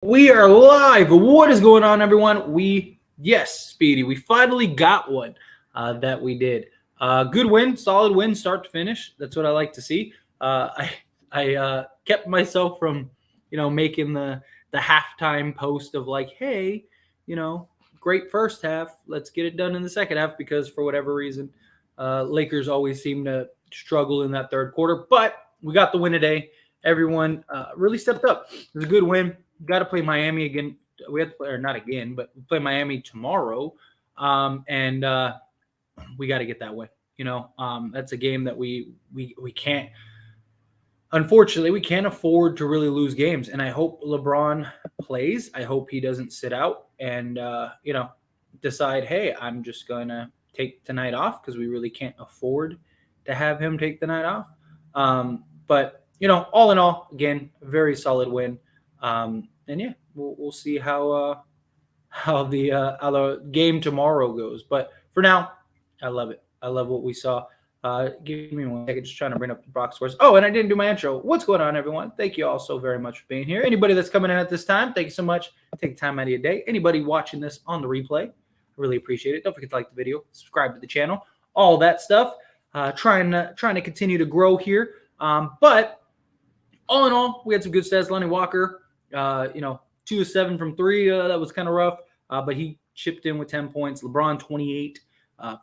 We are live. What is going on, everyone? Yes, Speedy, we finally got one that we did. Good win, solid win, start to finish. That's what I like to see. I kept myself from, making the halftime post of like, hey, great first half. Let's get it done in the second half because for whatever reason, Lakers always seem to struggle in that third quarter. But we got the win today. Everyone really stepped up. It was a good win. Got to play Miami again. We have to play, or not again, but we play Miami tomorrow, and we got to get that win. That's a game that we can't. Unfortunately, we can't afford to really lose games, and I hope LeBron plays. I hope he doesn't sit out and decide, hey, I'm just gonna take tonight off because we really can't afford to have him take the night off. But all in all, again, a very solid win. And yeah, we'll see how the game tomorrow goes. But for now, I love it. I love what we saw. Give me 1 second, just trying to bring up the box scores. Oh, and I didn't do my intro. What's going on, everyone? Thank you all so very much for being here. Anybody that's coming in at this time, thank you so much. Take time out of your day. Anybody watching this on the replay, I really appreciate it. Don't forget to like the video, subscribe to the channel, all that stuff. Trying to continue to grow here. But all in all, we had some good stats. Lonnie Walker, 2 of 7 from 3. That was kind of rough, but he chipped in with 10 points. LeBron, 28,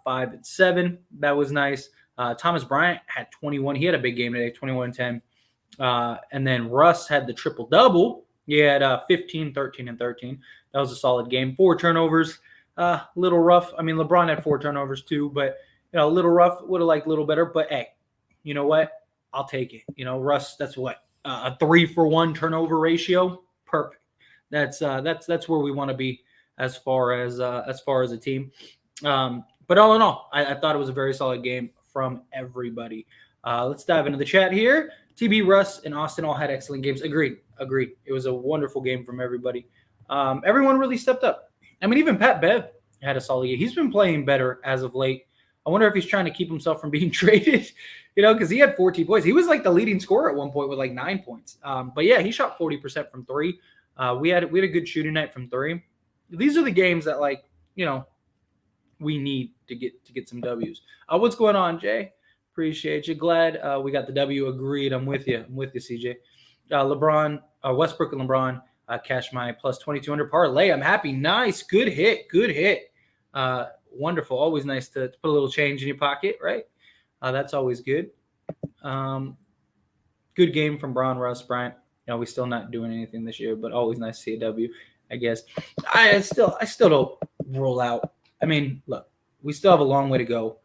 5 and 7. That was nice. Thomas Bryant had 21. He had a big game today, 21 and 10. And then Russ had the triple-double. He had 15, 13, and 13. That was a solid game. 4 turnovers, little rough. I mean, LeBron had 4 turnovers too, but a little rough. Would have liked a little better. But, hey, you know what? I'll take it. Russ, that's what? A 3-for-1 turnover ratio. Perfect. That's where we want to be as far as a team. But all in all, I thought it was a very solid game from everybody. Let's dive into the chat here. TB, Russ, and Austin all had excellent games. Agreed. It was a wonderful game from everybody. Everyone really stepped up. I mean, even Pat Bev had a solid game. He's been playing better as of late. I wonder if he's trying to keep himself from being traded, because he had 14 points. He was like the leading scorer at one point with like 9 points. But yeah, he shot 40% from 3. We had a good shooting night from 3. These are the games that we need to get some W's. What's going on, Jay? Appreciate you. Glad we got the W. Agreed. I'm with you, CJ. LeBron, Westbrook and LeBron cashed my plus 2,200 parlay. I'm happy. Nice. Good hit. Wonderful. Always nice to put a little change in your pocket, right? That's always good. Good game from Braun, Russ, Bryant. We're still not doing anything this year, but always nice to see a W, I guess. I still don't roll out. I mean, look, we still have a long way to go.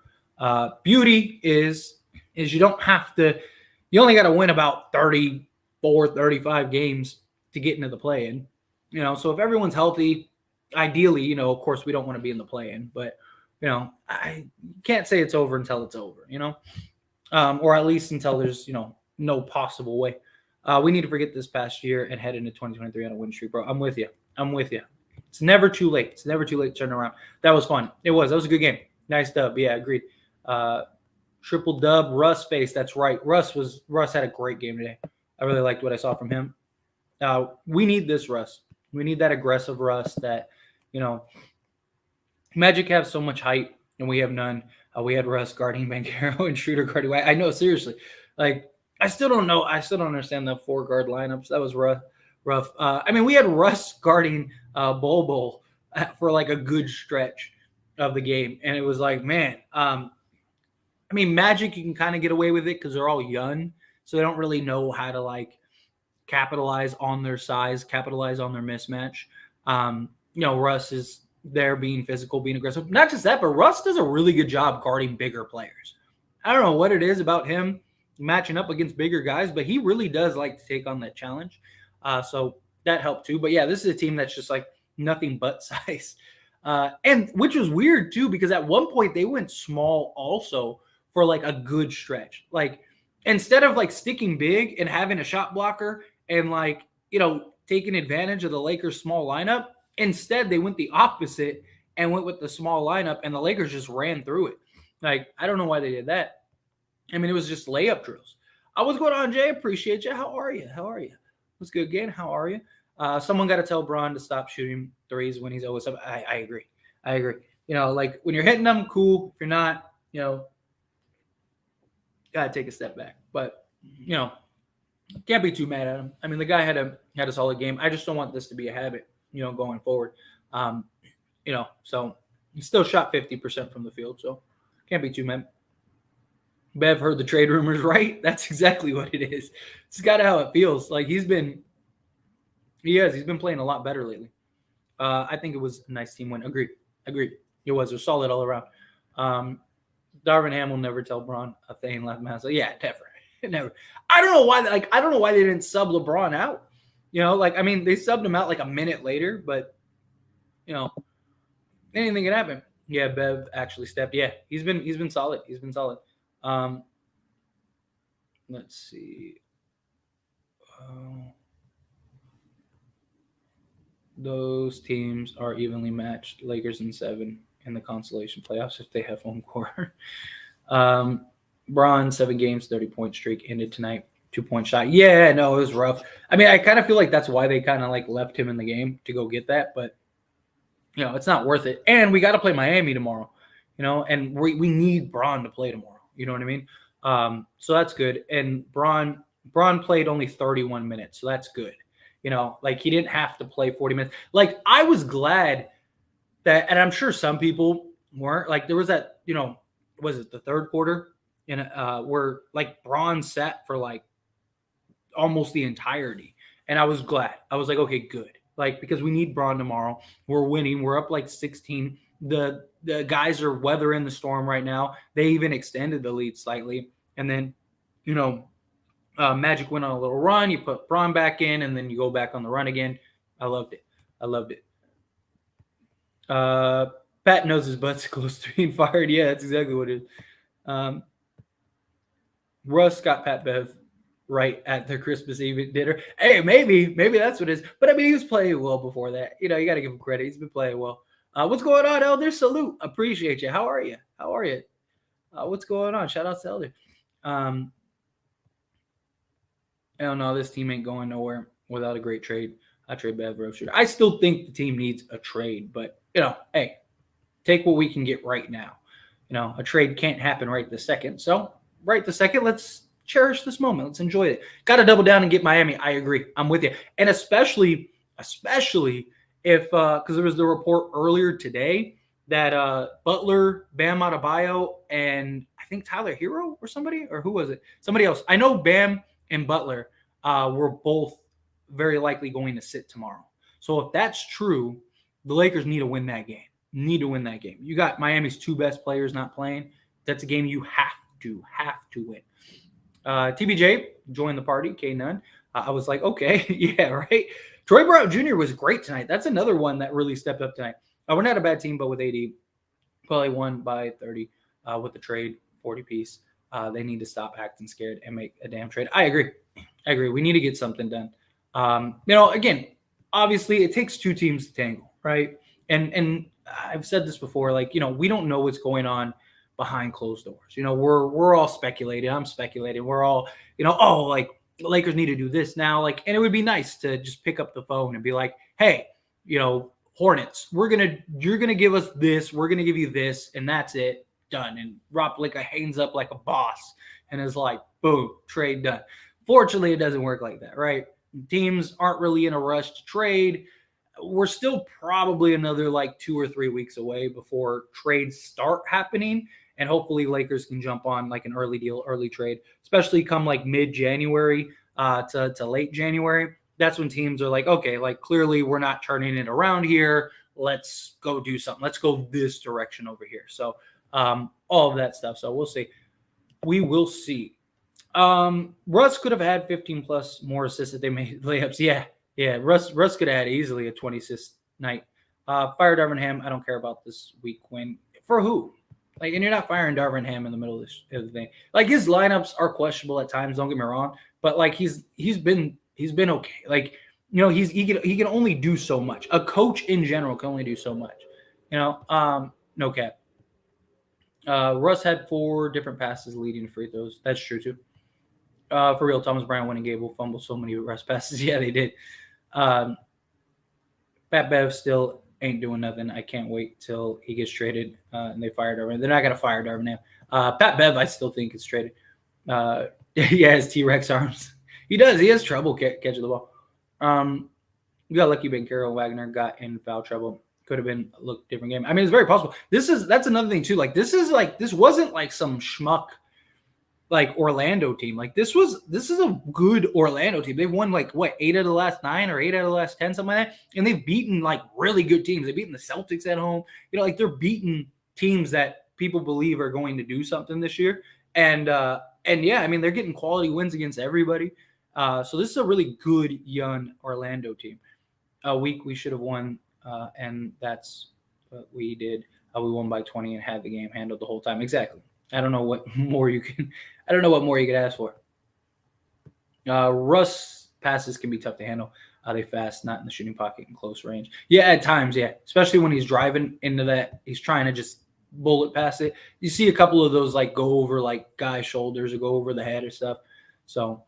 Beauty is you don't have to – you only got to win about 34, 35 games to get into the play-in. So if everyone's healthy, ideally, of course, we don't want to be in the play-in. But, I can't say it's over until it's over, or at least until there's, no possible way. We need to forget this past year and head into 2023 on a win streak, bro. I'm with you. It's never too late. It's never too late to turn around. That was fun. That was a good game. Nice dub. Yeah, agreed. Triple dub, Russ face. That's right. Russ had a great game today. I really liked what I saw from him. We need this Russ. We need that aggressive Russ that, Magic have so much height and we have none. We had Russ guarding Banchero and Schroeder guarding White. I know, seriously. Like, I still don't know. I still don't understand the 4-guard lineups. That was rough. I mean, we had Russ guarding Bol for like a good stretch of the game. And it was like, man, I mean, Magic, you can kind of get away with it because they're all young. So they don't really know how to like capitalize on their size, capitalize on their mismatch. Russ is there being physical, being aggressive. Not just that, but Russ does a really good job guarding bigger players. I don't know what it is about him matching up against bigger guys, but he really does like to take on that challenge. So that helped too. But yeah, this is a team that's just like nothing but size. And which was weird too, because at one point they went small also for like a good stretch. Like instead of like sticking big and having a shot blocker and like, taking advantage of the Lakers small lineup, instead they went the opposite and went with the small lineup and the Lakers just ran through it. Like, I don't know why they did that. I mean, it was just layup drills. What's going on, Jay? Appreciate you. How are you? What's good, again? How are you? Someone got to tell Bron to stop shooting threes when he's always up. I agree. Like when you're hitting them, cool. If you're not, gotta take a step back. But can't be too mad at him. I mean, the guy had a solid game. I just don't want this to be a habit, going forward. So he still shot 50% from the field, so can't be too mad. Bev heard the trade rumors, right? That's exactly what it is. It's kind of how it feels. Like he's been playing a lot better lately. I think it was a nice team win. Agreed. It was solid all around. Darvin Ham will never tell Bron a thing left man. So yeah, never. I don't know why. I don't know why they didn't sub LeBron out. They subbed him out like a minute later, but anything can happen. Yeah, Bev actually stepped. Yeah, he's been solid. Let's see. Those teams are evenly matched. Lakers in 7 in the consolation playoffs if they have home court. Bron 7 games, 30-point streak ended tonight. 2-point shot. Yeah, no, it was rough. I mean, I kind of feel like that's why they kind of like left him in the game to go get that, but it's not worth it. And we got to play Miami tomorrow, and we need Bron to play tomorrow. You know what I mean? So that's good. And Bron played only 31 minutes, so that's good. He didn't have to play 40 minutes. Like I was glad that, and I'm sure some people weren't. Like there was that, was it the third quarter? Where like Bron sat for like almost the entirety. And I was glad. I was like, okay, good. Like, because we need Bron tomorrow. We're winning. We're up like 16. The guys are weathering the storm right now. They even extended the lead slightly. And then, Magic went on a little run. You put Bron back in, and then you go back on the run again. I loved it. Pat knows his butt's close to being fired. Yeah, that's exactly what it is. Russ got Pat Bev right at their Christmas Eve dinner. Hey, maybe that's what it is. But I mean, he was playing well before that. You got to give him credit. He's been playing well. What's going on, Elder? Salute. Appreciate you. How are you? What's going on? Shout out to Elder. I don't know. This team ain't going nowhere without a great trade. I trade Bev Rocher. I still think the team needs a trade, but hey, take what we can get right now. A trade can't happen right this second. So right this second, let's cherish this moment. Let's enjoy it. Got to double down and get Miami. I agree. I'm with you. And especially if because there was the report earlier today that Butler, Bam Adebayo, and I think Tyler Hero or somebody, or who was it? Somebody else. I know Bam and Butler were both very likely going to sit tomorrow. So if that's true, the Lakers need to win that game. You got Miami's 2 best players not playing. That's a game you have to win. TBJ joined the party. K Nunn. I was like, okay, yeah, right. Troy Brown Jr. was great tonight. That's another one that really stepped up tonight. We're not a bad team, but with AD, probably won by 30 with the trade, 40 piece. They need to stop acting scared and make a damn trade. I agree. We need to get something done. Again, obviously it takes 2 teams to tangle, right? And I've said this before, like, we don't know what's going on behind closed doors. We're all speculating. I'm speculating. We're all, like the Lakers need to do this now. Like, and it would be nice to just pick up the phone and be like, hey, Hornets, you're going to give us this. We're going to give you this. And that's it. Done. And Rob Pelinka hangs up like a boss and is like, boom, trade done. Fortunately, it doesn't work like that, right? Teams aren't really in a rush to trade. We're still probably another like 2 or 3 weeks away before trades start happening. And hopefully Lakers can jump on like an early deal, early trade, especially come like mid-January to late January. That's when teams are like, okay, like clearly we're not turning it around here. Let's go do something. Let's go this direction over here. So all of that stuff. So we'll see. We will see. Russ could have had 15 plus more assists if they made layups. Yeah. Russ could have had easily a 20 assist night. Fire Darvin Ham. I don't care about this week win. For who? Like, and you're not firing Darvin Ham in the middle of the thing. Like, his lineups are questionable at times. Don't get me wrong, but like he's been okay. Like, he can only do so much. A coach in general can only do so much. No cap. Russ had 4 different passes leading to free throws. That's true too. For real, Thomas Bryant, Winning Gable fumbled so many Russ passes. Yeah, they did. Pat Bev still ain't doing nothing. I can't wait till he gets traded and they fire Darvin. They're not going to fire Darvin Ham. Pat Bev, I still think is traded. He has T-Rex arms. He does. He has trouble catching the ball. We got lucky. Ben Carroll Wagner got in foul trouble. Could have been a look different game. I mean, it's very possible. That's another thing too. Like this wasn't like some schmuck like Orlando team. Like this is a good Orlando team. They've won like what 8 out of the last 9 or 8 out of the last 10, something like that. And they've beaten like really good teams. They've beaten the Celtics at home. Like they're beating teams that people believe are going to do something this year. And yeah, I mean they're getting quality wins against everybody. So this is a really good young Orlando team. We should have won, and that's what we did. We won by 20 and had the game handled the whole time. Exactly. I don't know what more you could ask for. Russ passes can be tough to handle. They fast, not in the shooting pocket in close range. Yeah, at times, yeah. Especially when he's driving into that, he's trying to just bullet pass it. You see a couple of those like go over like guys' shoulders or go over the head or stuff. So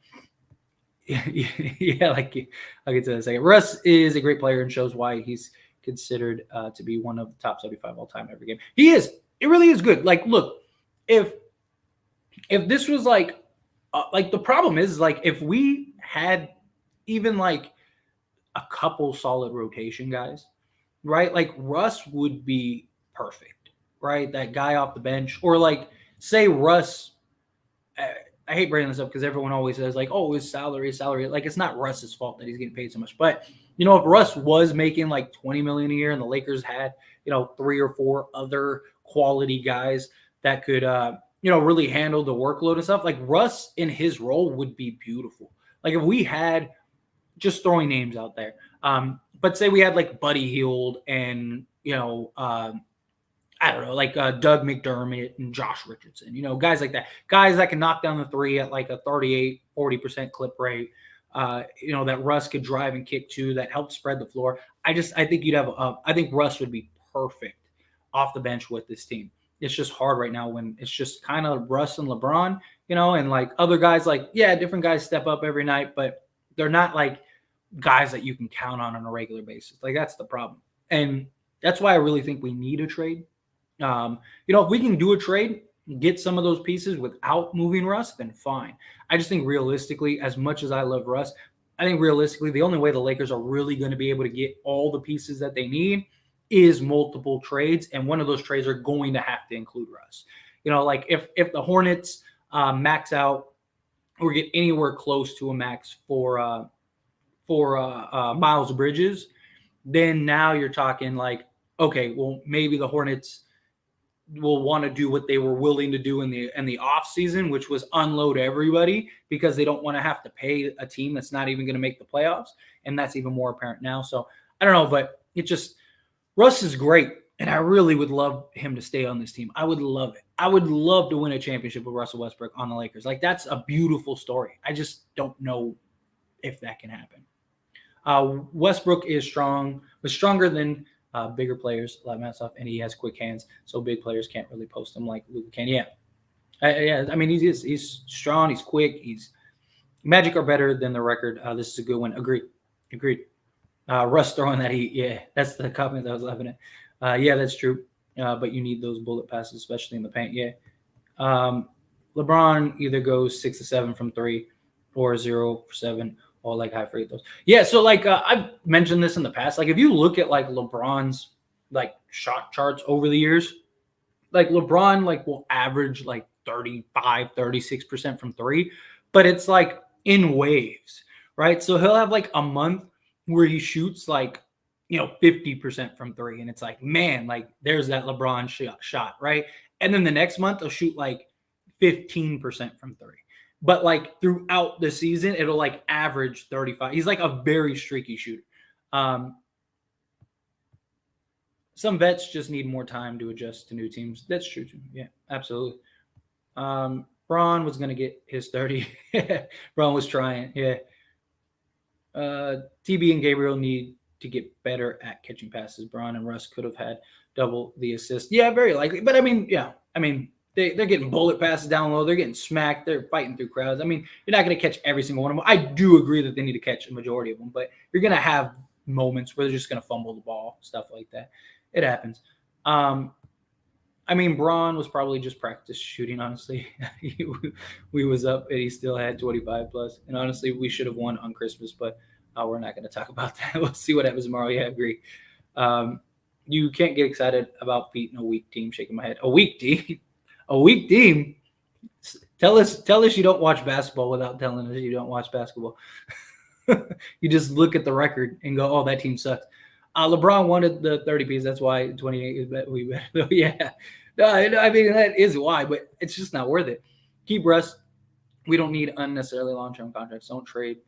yeah, like I'll get to that in a second. Russ is a great player and shows why he's considered to be one of the top 75 all time every game. He is. It really is good. Like, look. If this was like the problem is like if we had even like a couple solid rotation guys, right? Like Russ would be perfect, right? That guy off the bench, or like say Russ. I hate bringing this up because everyone always says like, oh, his salary. Like it's not Russ's fault that he's getting paid so much, but if Russ was making like $20 million a year and the Lakers had 3 or 4 other quality guys that could, really handle the workload and stuff. Like Russ in his role would be beautiful. Like if we had, just throwing names out there, but say we had like Buddy Hield and, I don't know, like Doug McDermott and Josh Richardson, guys like that. Guys that can knock down the 3 at like a 38, 40% clip rate, that Russ could drive and kick to, that helped spread the floor. I think I think Russ would be perfect off the bench with this team. It's just hard right now when it's just kind of Russ and LeBron, and like other guys, like, yeah, different guys step up every night, but they're not like guys that you can count on a regular basis. Like that's the problem. And that's why I really think we need a trade. If we can do a trade, get some of those pieces without moving Russ, then fine. I just think realistically, as much as I love Russ, I think realistically, the only way the Lakers are really going to be able to get all the pieces that they need is multiple trades, and one of those trades are going to have to include Russ. Like if the Hornets max out or get anywhere close to a max for Miles Bridges, then now you're talking like, okay, well maybe the Hornets will want to do what they were willing to do in the off season, which was unload everybody because they don't want to have to pay a team that's not even going to make the playoffs, and that's even more apparent now. So I don't know, but Russ is great, and I really would love him to stay on this team. I would love it. I would love to win a championship with Russell Westbrook on the Lakers. Like, that's a beautiful story. I just don't know if that can happen. Westbrook is stronger than bigger players, a lot of that stuff, and he has quick hands, so big players can't really post him like Luka can. Yeah. I mean, he's strong, he's quick, Magic are better than the record. This is a good one. Agreed. Russ throwing that heat. Yeah, that's the comment that I was laughing at. Yeah, that's true. But you need those bullet passes, especially in the paint. Yeah. LeBron either goes 6 to 7 from 3 or 0 for 7 or like high free throws. Yeah. So like I've mentioned this in the past. Like if you look at like LeBron's like shot charts over the years, like LeBron like will average like 35, 36% from 3, but it's like in waves, right? So he'll have like a month where he shoots like, 50% from 3. And it's like, man, like there's that LeBron shot, right? And then the next month he'll shoot like 15% from 3. But like throughout the season, it'll like average 35. He's like a very streaky shooter. Some vets just need more time to adjust to new teams. That's true too. Yeah, absolutely. Braun was going to get his 30. Braun was trying. Yeah. TB and Gabriel need to get better at catching passes. Braun and Russ could have had double the assist. Yeah, very likely. But I mean, They're getting bullet passes down low. They're getting smacked. They're fighting through crowds. I mean, you're not going to catch every single one of them. I do agree that they need to catch a majority of them, but you're going to have moments where they're just going to fumble the ball, stuff like that. It happens. I mean, Braun was probably just practice shooting, honestly. We was up and he still had 25 plus. And honestly, we should have won on Christmas, but we're not going to talk about that. We'll see what happens tomorrow. Yeah, I agree. You can't get excited about beating a weak team. Shaking my head. A weak team? A weak team? Tell us you don't watch basketball without telling us you don't watch basketball. You just look at the record and go, oh, that team sucks. LeBron wanted the 30 piece. That's why 28 is bet. We bet. Yeah. No, I mean, that is why, but it's just not worth it. Keep Russ. We don't need unnecessarily long-term contracts. Don't trade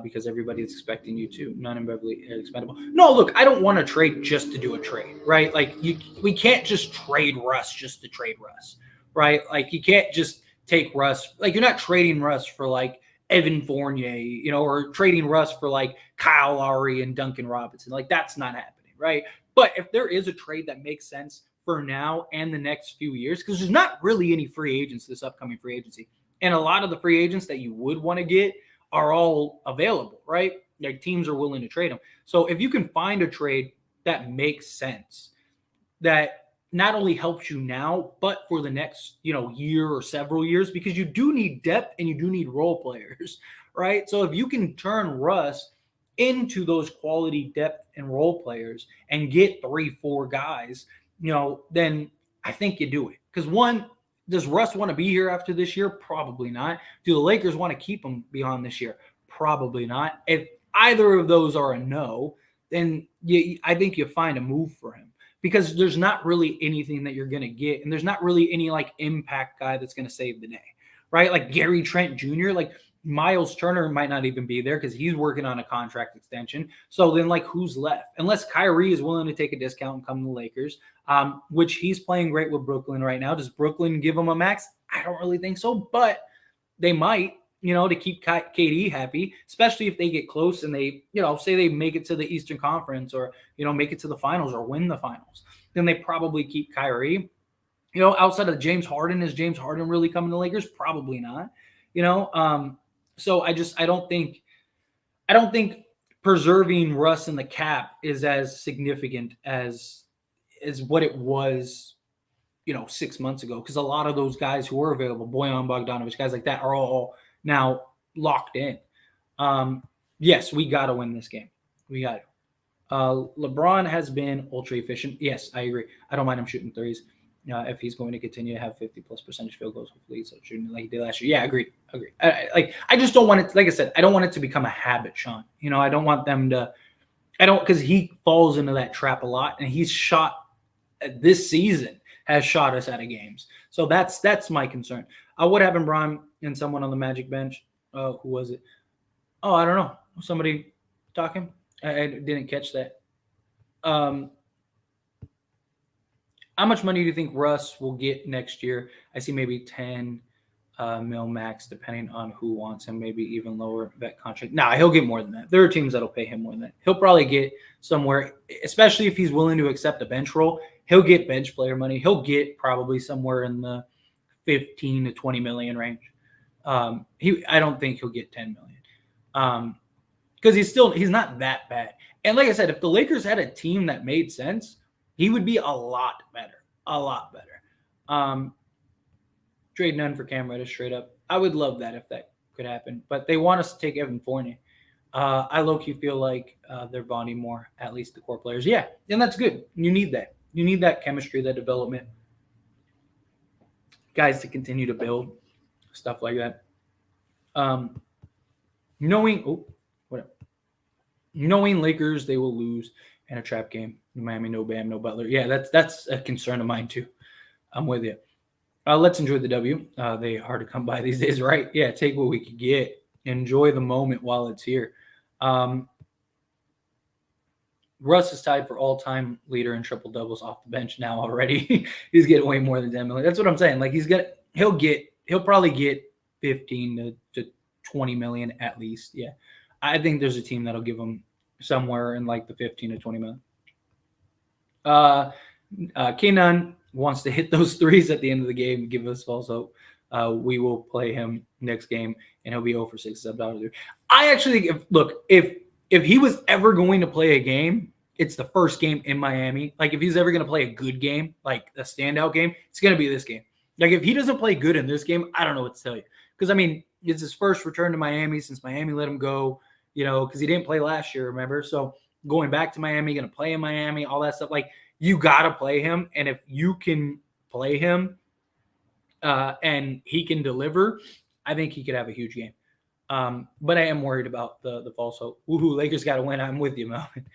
because everybody's expecting you to. None in Beverly is expendable. No, look, I don't want to trade just to do a trade, right? Like, we can't just trade Russ just to trade Russ, right? Like, you can't just take Russ. Like, you're not trading Russ for, like, Evan Fournier, or trading Russ for like Kyle Lowry and Duncan Robinson. Like, that's not happening, right? But if there is a trade that makes sense for now and the next few years, because there's not really any free agents this upcoming free agency, and a lot of the free agents that you would want to get are all available, right? Like, teams are willing to trade them. So if you can find a trade that makes sense, that not only helps you now, but for the next, year or several years, because you do need depth and you do need role players, right? So if you can turn Russ into those quality depth and role players and get 3-4 guys, then I think you do it. Because one, does Russ want to be here after this year? Probably not. Do the Lakers want to keep him beyond this year? Probably not. If either of those are a no, then I think you find a move for him. Because there's not really anything that you're going to get. And there's not really any like impact guy that's going to save the day, right? Like Gary Trent Jr., like Miles Turner might not even be there because he's working on a contract extension. So then like who's left? Unless Kyrie is willing to take a discount and come to the Lakers, which he's playing great with Brooklyn right now. Does Brooklyn give him a max? I don't really think so, but they might. To keep KD happy, especially if they get close and they, say they make it to the Eastern Conference or, make it to the finals or win the finals, then they probably keep Kyrie. Outside of James Harden, is James Harden really coming to the Lakers? Probably not. So I don't think preserving Russ in the cap is as significant as what it was, 6 months ago. Because a lot of those guys who were available, Bojan Bogdanovic, guys like that, are all now locked in. Yes, we got to win this game. We got to. LeBron has been ultra efficient. Yes, I agree. I don't mind him shooting threes. If he's going to continue to have 50+ percentage field goals, hopefully he's shooting like he did last year. Yeah, agreed. I just don't want it. Like I said, I don't want it to become a habit, Sean. I don't want them to. Because he falls into that trap a lot, and he's shot this season has shot us out of games. So that's my concern. What happened, Brian, and someone on the Magic bench? Who was it? Oh, I don't know. Somebody talking? I didn't catch that. How much money do you think Russ will get next year? I see maybe 10 mil max, depending on who wants him, maybe even lower vet contract. Nah, he'll get more than that. There are teams that'll pay him more than that. He'll probably get somewhere, especially if he's willing to accept a bench role, he'll get bench player money. He'll get probably somewhere in the 15 to 20 million range. I don't think he'll get 10 million. Because he's not that bad. And like I said, if the Lakers had a team that made sense, he would be a lot better. A lot better. Trade none for Cam Reddish straight up. I would love that if that could happen. But they want us to take Evan Fournier. I low-key feel like they're bonding more, at least the core players. Yeah, and that's good. You need that. You need that chemistry, that development. Guys to continue to build, stuff like that. Knowing Lakers, they will lose in a trap game. Miami, no Bam, no Butler. Yeah, that's a concern of mine too. I'm with you. Let's enjoy the W. They hard to come by these days, right? Yeah, take what we can get. Enjoy the moment while it's here. Russ is tied for all-time leader in triple doubles off the bench now already. He's getting way more than 10 million. That's what I'm saying. Like he'll probably get 15 to 20 million at least. Yeah. I think there's a team that'll give him somewhere in like the 15 to 20 million. Kenan, wants to hit those threes at the end of the game, give us false hope, we will play him next game, and he'll be 0 for 6 $7. I actually think, if he was ever going to play a game, it's the first game in Miami. Like, if he's ever going to play a good game, like a standout game, it's going to be this game. Like, if he doesn't play good in this game, I don't know what to tell you. Because, I mean, it's his first return to Miami since Miami let him go, because he didn't play last year, remember? So, going back to Miami, going to play in Miami, all that stuff. Like, you got to play him. And if you can play him and he can deliver, I think he could have a huge game. But I am worried about the false hope. Woohoo, Lakers got to win. I'm with you, Melvin.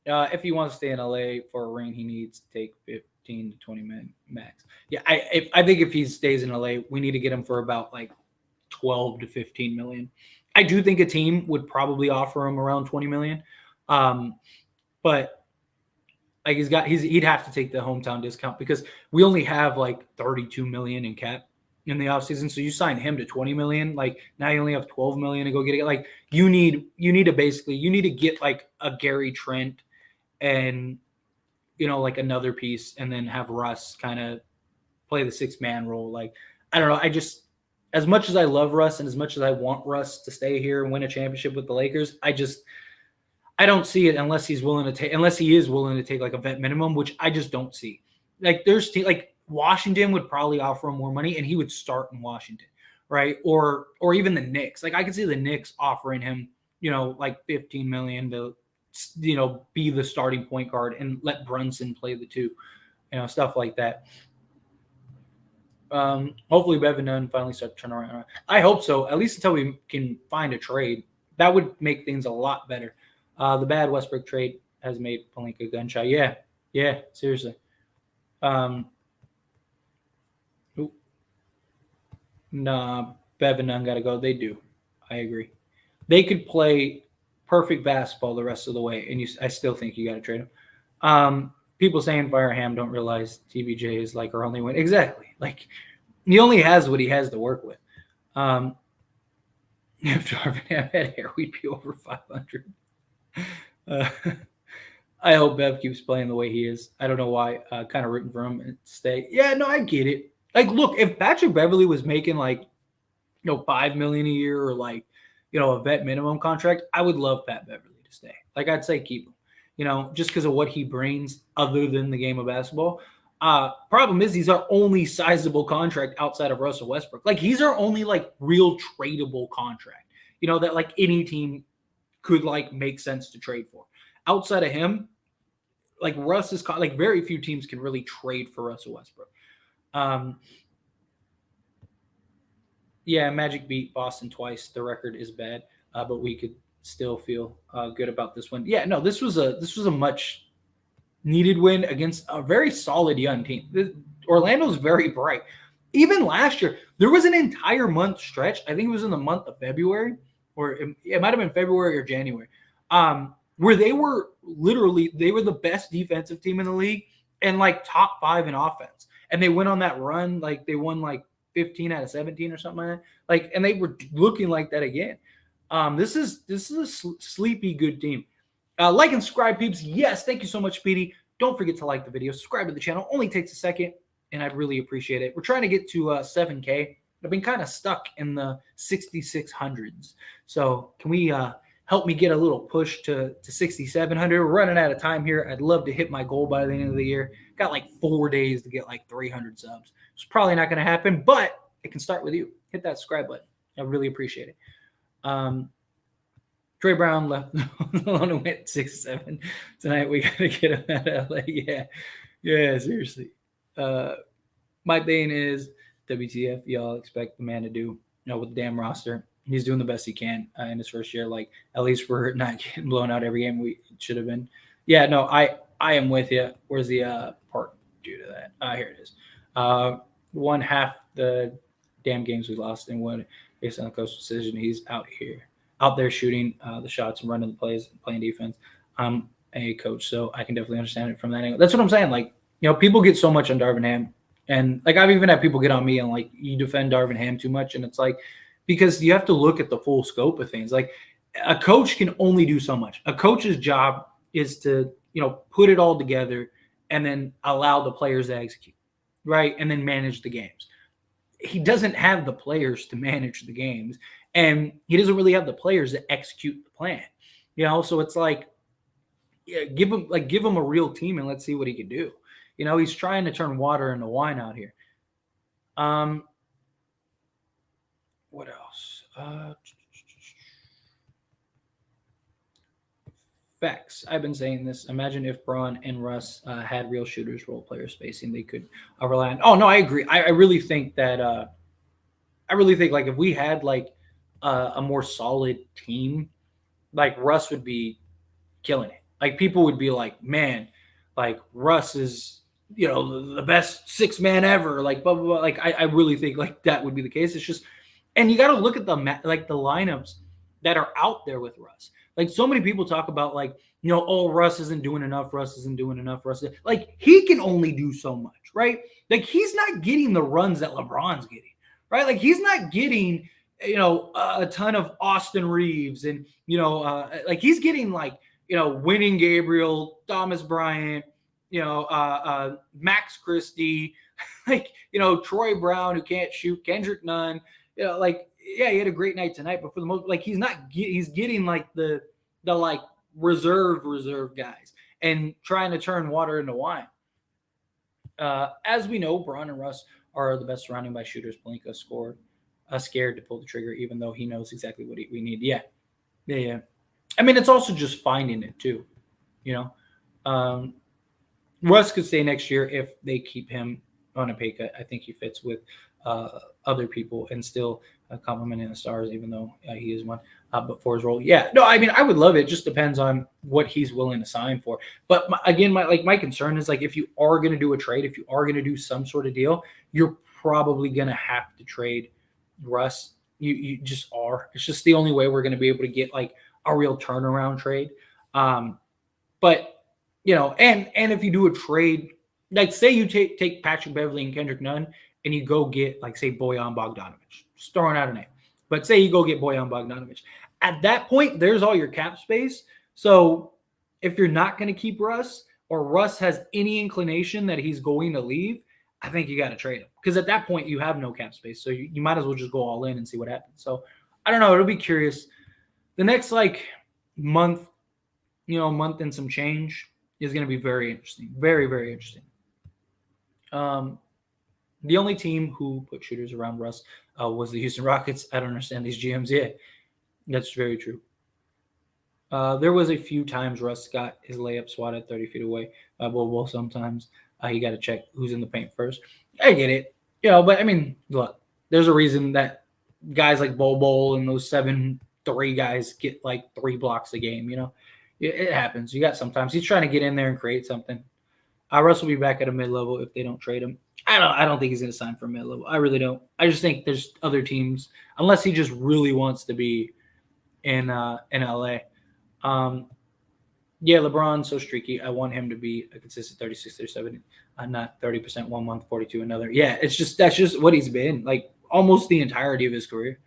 If he wants to stay in LA for a ring, he needs to take 15 to 20 minutes max. Yeah, I think if he stays in LA, we need to get him for about like 12 to 15 million. I do think a team would probably offer him around 20 million. But like he'd have to take the hometown discount because we only have like 32 million in cap in the offseason. So you sign him to 20 million. Like now you only have 12 million to go get it. Like you need to get like a Gary Trent and, like another piece, and then have Russ kind of play the 6-man role. Like, I don't know. As much as I love Russ and as much as I want Russ to stay here and win a championship with the Lakers, I don't see it unless he is willing to take like a vet minimum, which I just don't see. Like Washington would probably offer him more money and he would start in Washington, right? Or even the Knicks. Like I could see the Knicks offering him, like 15 million to, be the starting point guard and let Brunson play the 2, stuff like that. Hopefully Bevan Dunn finally start to turn around. I hope so, at least until we can find a trade. That would make things a lot better. The bad Westbrook trade has made Pelinka gun shy. Yeah, seriously. Nah, Bevan Dunn got to go. They do. I agree. They could play perfect basketball the rest of the way, and I still think you got to trade him. People saying fire Ham don't realize TBJ is like our only win. Exactly. Like he only has what he has to work with. If Darvin Ham had hair, we'd be over 500. I hope Bev keeps playing the way he is. I don't know why. Kind of rooting for him to stay. Yeah, no, I get it. Like, look, if Patrick Beverley was making like, $5 million a year or like, a vet minimum contract, I would love Pat Beverley to stay. Like, I'd say keep him, just because of what he brings other than the game of basketball. Problem is he's our only sizable contract outside of Russell Westbrook. Like, he's our only like real tradable contract, that like any team could like make sense to trade for. Outside of him, like Russ is like very few teams can really trade for Russell Westbrook. Yeah, Magic beat Boston twice. The record is bad, but we could still feel good about this one. Yeah, no, this was a much needed win against a very solid young team. Orlando's very bright. Even last year, there was an entire month stretch. I think it was in the month of February, or it might have been February or January, where they were the best defensive team in the league and like top 5 in offense. And they went on that run, like they won like 15 out of 17 or something like that. Like, and they were looking like that again. This is a sleepy good team. Like and subscribe, peeps. Yes, thank you so much, Speedy. Don't forget to like the video, subscribe to the channel. Only takes a second, and I'd really appreciate it. We're trying to get to 7K. I've been kind of stuck in the 6,600s. So can we help me get a little push to 6,700? We're running out of time here. I'd love to hit my goal by the end of the year. Got like 4 days to get like 300 subs. It's probably not going to happen, but it can start with you. Hit that subscribe button. I really appreciate it. Trey Brown left alone and went 6-7 tonight. We got to get him out of LA. Yeah, seriously. My thing is, WTF, y'all expect the man to do, with the damn roster. He's doing the best he can in his first year. Like, at least we're not getting blown out every game we should have been. Yeah, no, I am with you. Where's the part due to that? Here it is. One half the damn games we lost and won based on the coach's decision. He's out there shooting the shots and running the plays and playing defense. I'm a coach, so I can definitely understand it from that angle. That's what I'm saying. Like, people get so much on Darvin Ham. And, like, I've even had people get on me and, like, you defend Darvin Ham too much. And it's like, because you have to look at the full scope of things. Like, a coach can only do so much. A coach's job is to, put it all together and then allow the players to execute, right? And then manage the games. He doesn't have the players to manage the games, and he doesn't really have the players to execute the plan. So it's like, give him a real team and let's see what he can do. He's trying to turn water into wine out here. What else? Facts. I've been saying this. Imagine if Braun and Russ had real shooters, role player spacing. They could rely on. Oh no, I agree. I really think that. I really think like if we had like a more solid team, like Russ would be killing it. Like people would be like, man, like Russ is the best six man ever. Like blah blah blah. Like I really think like that would be the case. It's just, and you got to look at the lineups that are out there with Russ. Like so many people talk about like, oh, Russ isn't doing enough. Russ isn't doing enough. Like he can only do so much, right? Like he's not getting the runs that LeBron's getting, right? Like he's not getting, a ton of Austin Reeves and, like he's getting like, winning Gabriel, Thomas Bryant, Max Christie, like, Troy Brown who can't shoot, Kendrick Nunn, like, yeah, he had a great night tonight, but for the most, like he's getting like the like reserve guys and trying to turn water into wine. As we know, Braun and Russ are the best surrounding by shooters. Pelinka scared to pull the trigger, even though he knows exactly what we need. Yeah. I mean, it's also just finding it too. Russ could stay next year if they keep him on a pay cut. I think he fits with other people and still complimenting the stars, even though he is one. But for his role, yeah. No, I mean, I would love it. It just depends on what he's willing to sign for. But my concern is like if you are going to do a trade, if you are going to do some sort of deal, you're probably going to have to trade Russ. You just are. It's just the only way we're going to be able to get like a real turnaround trade. But and if you do a trade, like say you take Patrick Beverley and Kendrick Nunn and you go get like say Bojan Bogdanovic, just throwing out a name. But say you go get Bojan Bogdanovic. At that point, there's all your cap space. So if you're not going to keep Russ or Russ has any inclination that he's going to leave, I think you got to trade him. Because at that point, you have no cap space. So you might as well just go all in and see what happens. So I don't know. It'll be curious. The next like month, month and some change is going to be very interesting. Very, very interesting. The only team who put shooters around Russ was the Houston Rockets. I don't understand these GMs yet. That's very true. There was a few times Russ got his layup swatted 30 feet away. Well, sometimes you got to check who's in the paint first. I get it. But I mean, look, there's a reason that guys like Bol and those 7-3 guys get like 3 blocks a game. It happens. You got sometimes he's trying to get in there and create something. Russ will be back at a mid-level if they don't trade him. I don't think he's going to sign for mid-level. I really don't. I just think there's other teams, unless he just really wants to be in LA. Yeah, LeBron's so streaky. I want him to be a consistent 36, 37, not 30% 1 month, 42 another. Yeah, that's just what he's been like almost the entirety of his career.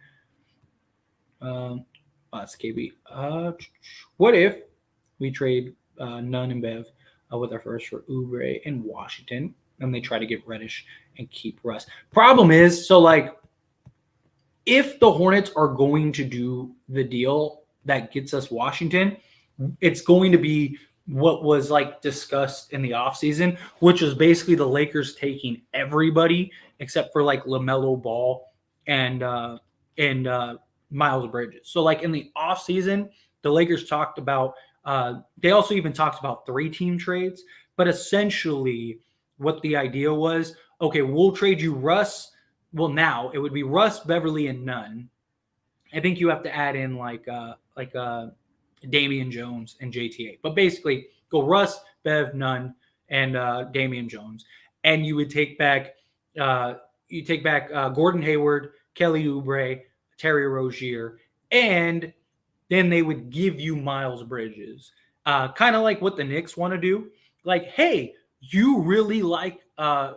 That's KB. What if we trade Nunn and Bev with our first for Oubre and Washington, and they try to get Reddish and keep Russ? Problem is, so like, if the Hornets are going to do the deal that gets us Washington, it's going to be what was like discussed in the offseason, which was basically the Lakers taking everybody except for like LaMelo Ball and Miles Bridges. So like in the offseason, the Lakers talked about they also even talked about 3-team trades, but essentially what the idea was, okay, we'll trade you Russ. Well, now it would be Russ, Beverly, and Nunn. I think you have to add in like Damian Jones and JTA. But basically, go Russ, Bev, Nunn, and Damian Jones. And you would take back Gordon Hayward, Kelly Oubre, Terry Rozier, and then they would give you Miles Bridges. Kind of like what the Knicks want to do. Like, hey, you really like Cam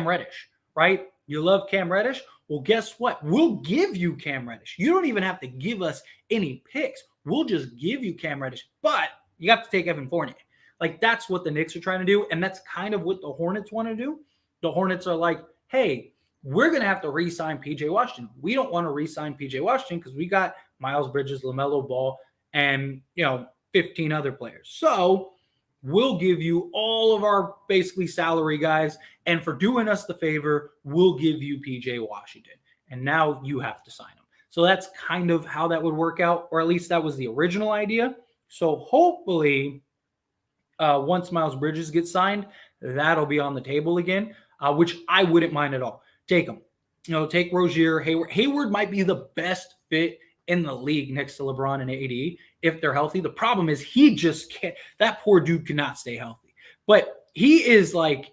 Reddish, right? You love Cam Reddish? Well, guess what? We'll give you Cam Reddish. You don't even have to give us any picks. We'll just give you Cam Reddish, but you have to take Evan Fournier. Like, that's what the Knicks are trying to do, and that's kind of what the Hornets want to do. The Hornets are like, hey, we're going to have to re-sign P.J. Washington. We don't want to re-sign P.J. Washington because we got Miles Bridges, LaMelo Ball, and, 15 other players. So we'll give you all of our basically salary guys, and for doing us the favor, we'll give you P.J. Washington. And now you have to sign him. So that's kind of how that would work out, or at least that was the original idea. So hopefully, once Miles Bridges gets signed, that'll be on the table again, which I wouldn't mind at all. Take him. Take Rozier, Hayward. Hayward might be the best fit in the league next to LeBron and AD if they're healthy. The problem is he just can't. That poor dude cannot stay healthy. But he's like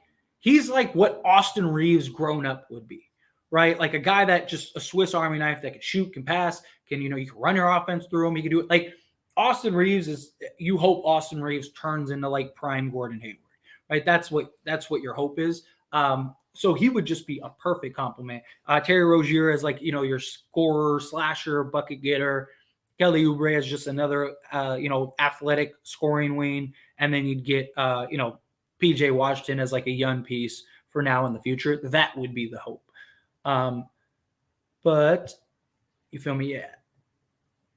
what Austin Reeves grown up would be, right? Like a guy that just a Swiss Army knife that can shoot, can pass, you can run your offense through him. He can do it. Like Austin Reeves is. You hope Austin Reeves turns into like prime Gordon Hayward, right? That's what your hope is. So he would just be a perfect complement. Terry Rozier is like, your scorer, slasher, bucket getter. Kelly Oubre is just another, athletic scoring wing. And then you'd get, PJ Washington as like a young piece for now in the future. That would be the hope. But you feel me? Yeah.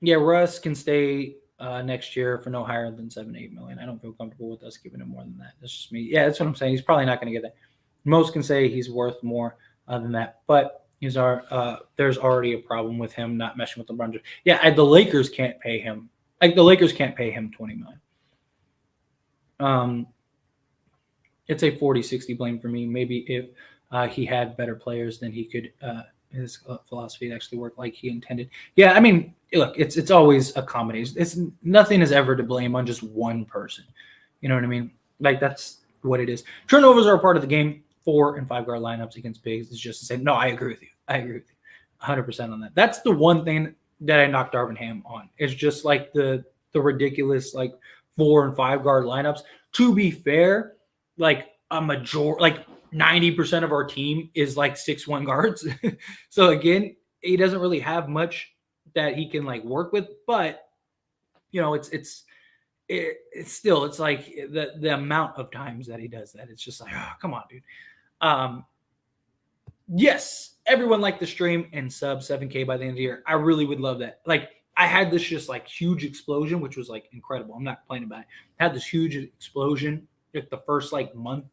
Yeah. Russ can stay next year for no higher than $7-8 million. I don't feel comfortable with us giving him more than that. That's just me. Yeah. That's what I'm saying. He's probably not going to get that. Most can say he's worth more than that, but there's already a problem with him not meshing with LeBron. Yeah, the Lakers can't pay him. Like the Lakers can't pay him $20 million. It's a 40-60 blame for me. Maybe if he had better players, then he could his philosophy actually work like he intended. Yeah, I mean, look, it's always a combination. It's nothing is ever to blame on just one person. You know what I mean? Like that's what it is. Turnovers are a part of the game. 4 and 5 guard lineups against bigs is just to say, no, I agree with you. 100% on that. That's the one thing that I knocked Darvin Ham on. It's just like the ridiculous like 4 and 5 guard lineups. To be fair, like a majority, like 90% of our team is like 6'1" guards. So again, he doesn't really have much that he can like work with, but it's still, it's like the amount of times that he does that. It's just like, oh, come on, dude. Yes, everyone liked the stream and sub 7K by the end of the year. I really would love that. Like I had this just like huge explosion, which was like incredible. I'm not complaining about it. I had this huge explosion like the first like month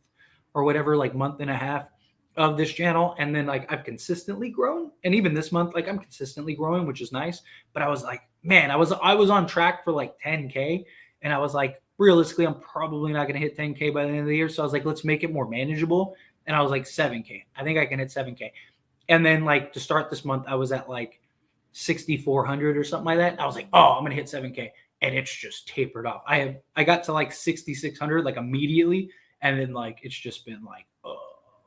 or whatever, like month and a half of this channel. And then like I've consistently grown. And even this month, like I'm consistently growing, which is nice. But I was like, man, I was on track for like 10K. And I was like, realistically, I'm probably not going to hit 10K by the end of the year. So I was like, let's make it more manageable. And I was like 7K. I think I can hit 7K. And then like to start this month, I was at like 6,400 or something like that. And I was like, oh, I'm going to hit 7K. And it's just tapered off. I got to like 6,600 like immediately. And then like, it's just been like,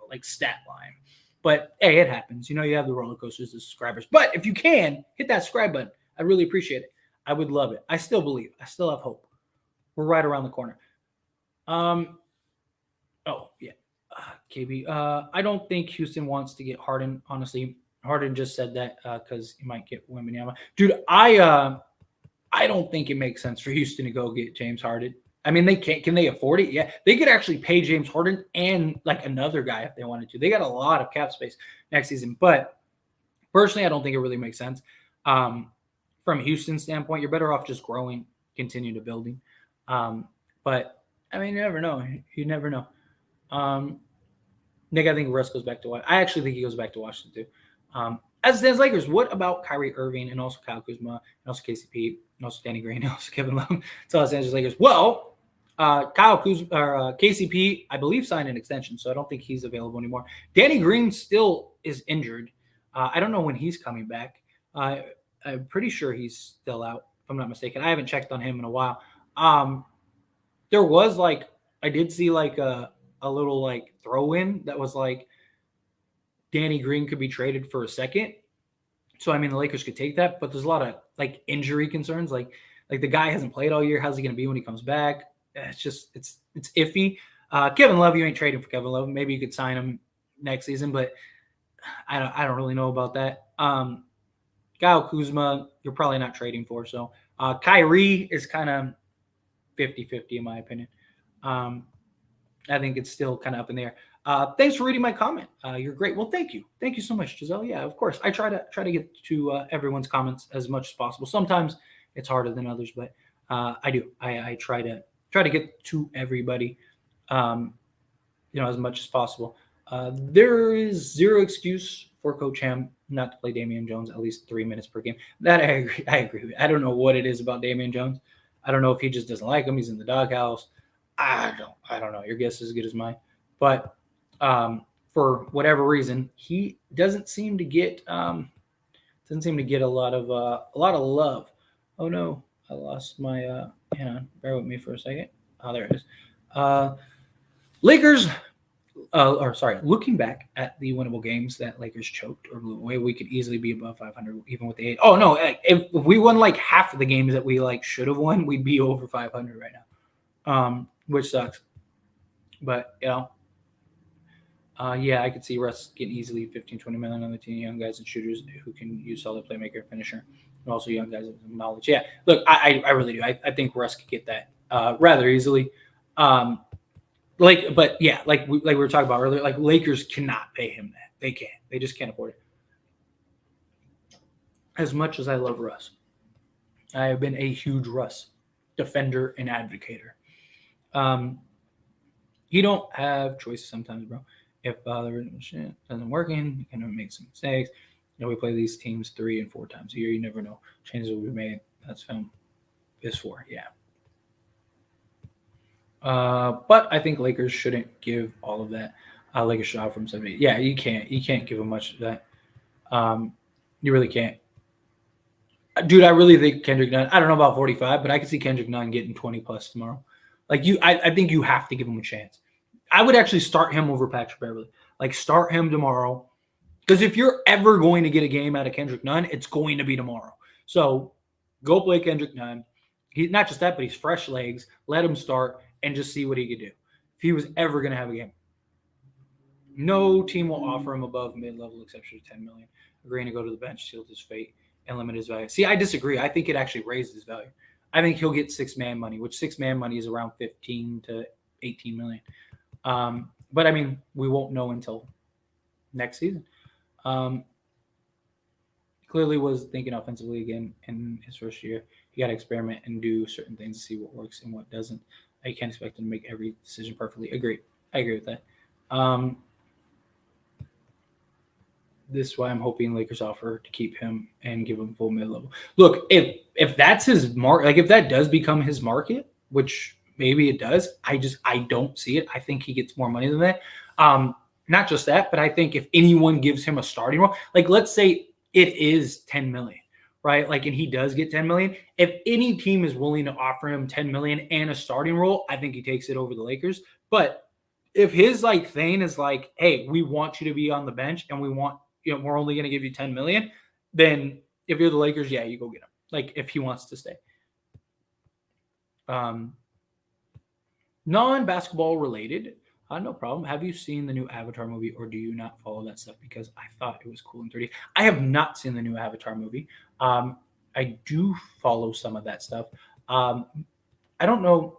like stat line. But hey, it happens. You have the roller coasters of subscribers. But if you can, hit that subscribe button. I really appreciate it. I would love it. I still believe. I still have hope. We're right around the corner. Oh, yeah. KB. I don't think Houston wants to get Harden. Honestly, Harden just said that because he might get Wembanyama. Dude, I don't think it makes sense for Houston to go get James Harden. I mean, they can't. Can they afford it? Yeah, they could actually pay James Harden and like another guy if they wanted to. They got a lot of cap space next season. But personally, I don't think it really makes sense. From a Houston standpoint, you're better off just growing, continue to building. But I mean, you never know. You never know. Nick, I think Russ goes back to Washington. I actually think he goes back to Washington too. As it stands, Lakers, what about Kyrie Irving and also Kyle Kuzma and also KCP and also Danny Green and also Kevin Love? So Los Angeles Lakers. Well, Kyle Kuzma or KCP, I believe, signed an extension, so I don't think he's available anymore. Danny Green still is injured. I don't know when he's coming back. I'm pretty sure he's still out, if I'm not mistaken. I haven't checked on him in a while. There was like, I did see like a little like throw in that was like Danny Green could be traded for a second. So, I mean, the Lakers could take that, but there's a lot of like injury concerns. Like the guy hasn't played all year. How's he going to be when he comes back? It's just, it's iffy. Kevin Love, you ain't trading for Kevin Love. Maybe you could sign him next season, but I don't really know about that. Kyle Kuzma, you're probably not trading for. So Kyrie is kind of 50-50 in my opinion. I think it's still kind of up in the air. Thanks for reading my comment. You're great. Well, thank you. Thank you so much, Giselle. Yeah, of course. I try to get to everyone's comments as much as possible. Sometimes it's harder than others, but I do. I try to get to everybody, as much as possible. There is zero excuse for Coach Ham not to play Damian Jones at least 3 minutes per game. That I agree. I agree with. I don't know what it is about Damian Jones. I don't know if he just doesn't like him. He's in the doghouse. I don't know. Your guess is as good as mine. But for whatever reason, he doesn't seem to get a lot of love. Oh no, I lost my. Hang on, bear with me for a second. Oh, there it is. Lakers. Looking back at the winnable games that Lakers choked or blew away, we could easily be above 500 even with the 8. Oh no, if we won like half of the games that we like should have won, we'd be over 500 right now. Which sucks. But I could see Russ getting easily 15, 20 million on the team, young guys and shooters who can use solid playmaker, finisher, and also young guys with knowledge. Yeah, look, I really do. I think Russ could get that rather easily. Like we were talking about earlier, like Lakers cannot pay him that. They can't. They just can't afford it. As much as I love Russ, I have been a huge Russ defender and advocator. You don't have choices sometimes, bro. If the shit doesn't work in, you're gonna make some mistakes. We play these teams 3 and 4 times a year. You never know. Changes will be made. That's film is for, yeah. But I think Lakers shouldn't give all of that. Lakers should offer him 70. Yeah, you can't give him much of that. You really can't. Dude, I really think Kendrick Nunn, I don't know about 45, but I can see Kendrick Nunn getting 20 plus tomorrow. Like I think you have to give him a chance. I would actually start him over Patrick Beverley. Like start him tomorrow. Because if you're ever going to get a game out of Kendrick Nunn, it's going to be tomorrow. So go play Kendrick Nunn. He's not just that, but he's fresh legs. Let him start and just see what he could do. If he was ever going to have a game. No team will offer him above mid-level exception to $10 million. Agreeing to go to the bench, sealed his fate, and limit his value. See, I disagree. I think it actually raised his value. I think he'll get 6-man money, which 6-man money is around 15 to 18 million. But I mean, we won't know until next season. Clearly was thinking offensively again in his first year. He got to experiment and do certain things to see what works and what doesn't. I can't expect him to make every decision perfectly. I agree with that. This is why I'm hoping Lakers offer to keep him and give him full mid-level. Look, if that's his mark, like if that does become his market, which maybe it does, I don't see it. I think he gets more money than that. Not just that, but I think if anyone gives him a starting role, like let's say it is 10 million, right? Like, and he does get 10 million. If any team is willing to offer him 10 million and a starting role, I think he takes it over the Lakers. But if his like thing is like, hey, we want you to be on the bench and we want, we're only going to give you 10 million, then if you're the Lakers, yeah, you go get him. Like if he wants to stay. Non-basketball related, no problem. Have you seen the new Avatar movie or do you not follow that stuff? Because I thought it was cool in 3D. I have not seen the new Avatar movie. I do follow some of that stuff. I don't know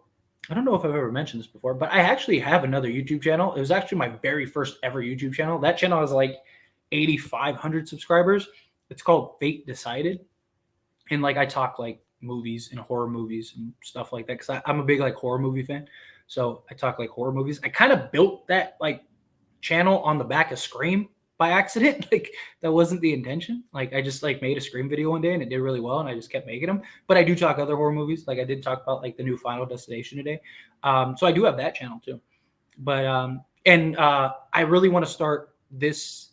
if I've ever mentioned this before, but I actually have another YouTube channel. It was actually my very first ever YouTube channel. That channel has like 8,500 subscribers. It's called Fate Decided. And like I talk like movies and horror movies and stuff like that because I'm a big like horror movie fan. So I talk like horror movies. I kind of built that like channel on the back of Scream by accident. Like that wasn't the intention. Like I just like made a Scream video one day and it did really well and I just kept making them. But I do talk other horror movies. Like I did talk about like the new Final Destination today. So I do have that channel too. But I really want to start this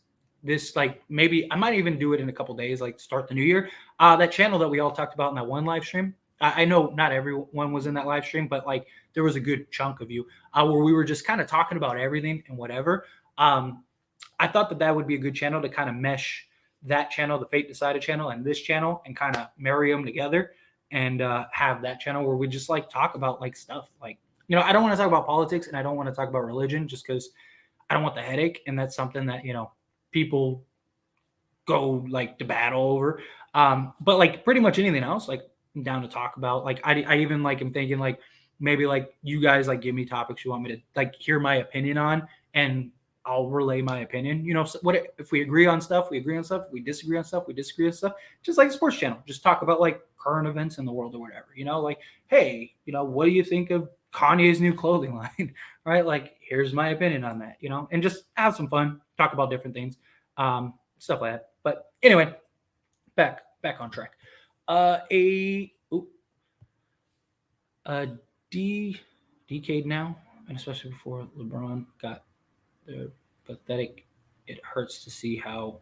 like maybe I might even do it in a couple days, like start the new year. That channel that we all talked about in that one live stream. I know not everyone was in that live stream, but like there was a good chunk of you where we were just kind of talking about everything and whatever. I thought that would be a good channel to kind of mesh that channel, the Fate Decided channel, and this channel, and kind of marry them together and have that channel where we just like talk about like stuff. Like, I don't want to talk about politics and I don't want to talk about religion just because I don't want the headache. And that's something that, people go like to battle over. But like pretty much anything else, like I'm down to talk about. Like I even like am thinking like maybe like you guys like give me topics you want me to like hear my opinion on, and I'll relay my opinion. You know, so what if we agree on stuff? We agree on stuff. If we disagree on stuff. We disagree on stuff. Just like the sports channel, just talk about like current events in the world or whatever. You know, like hey, you know, what do you think of Kanye's new clothing line? Right? Like here's my opinion on that. You know, and just have some fun, talk about different things, stuff like that. But anyway, back on track. Decade now, and especially before LeBron got the pathetic. It hurts to see how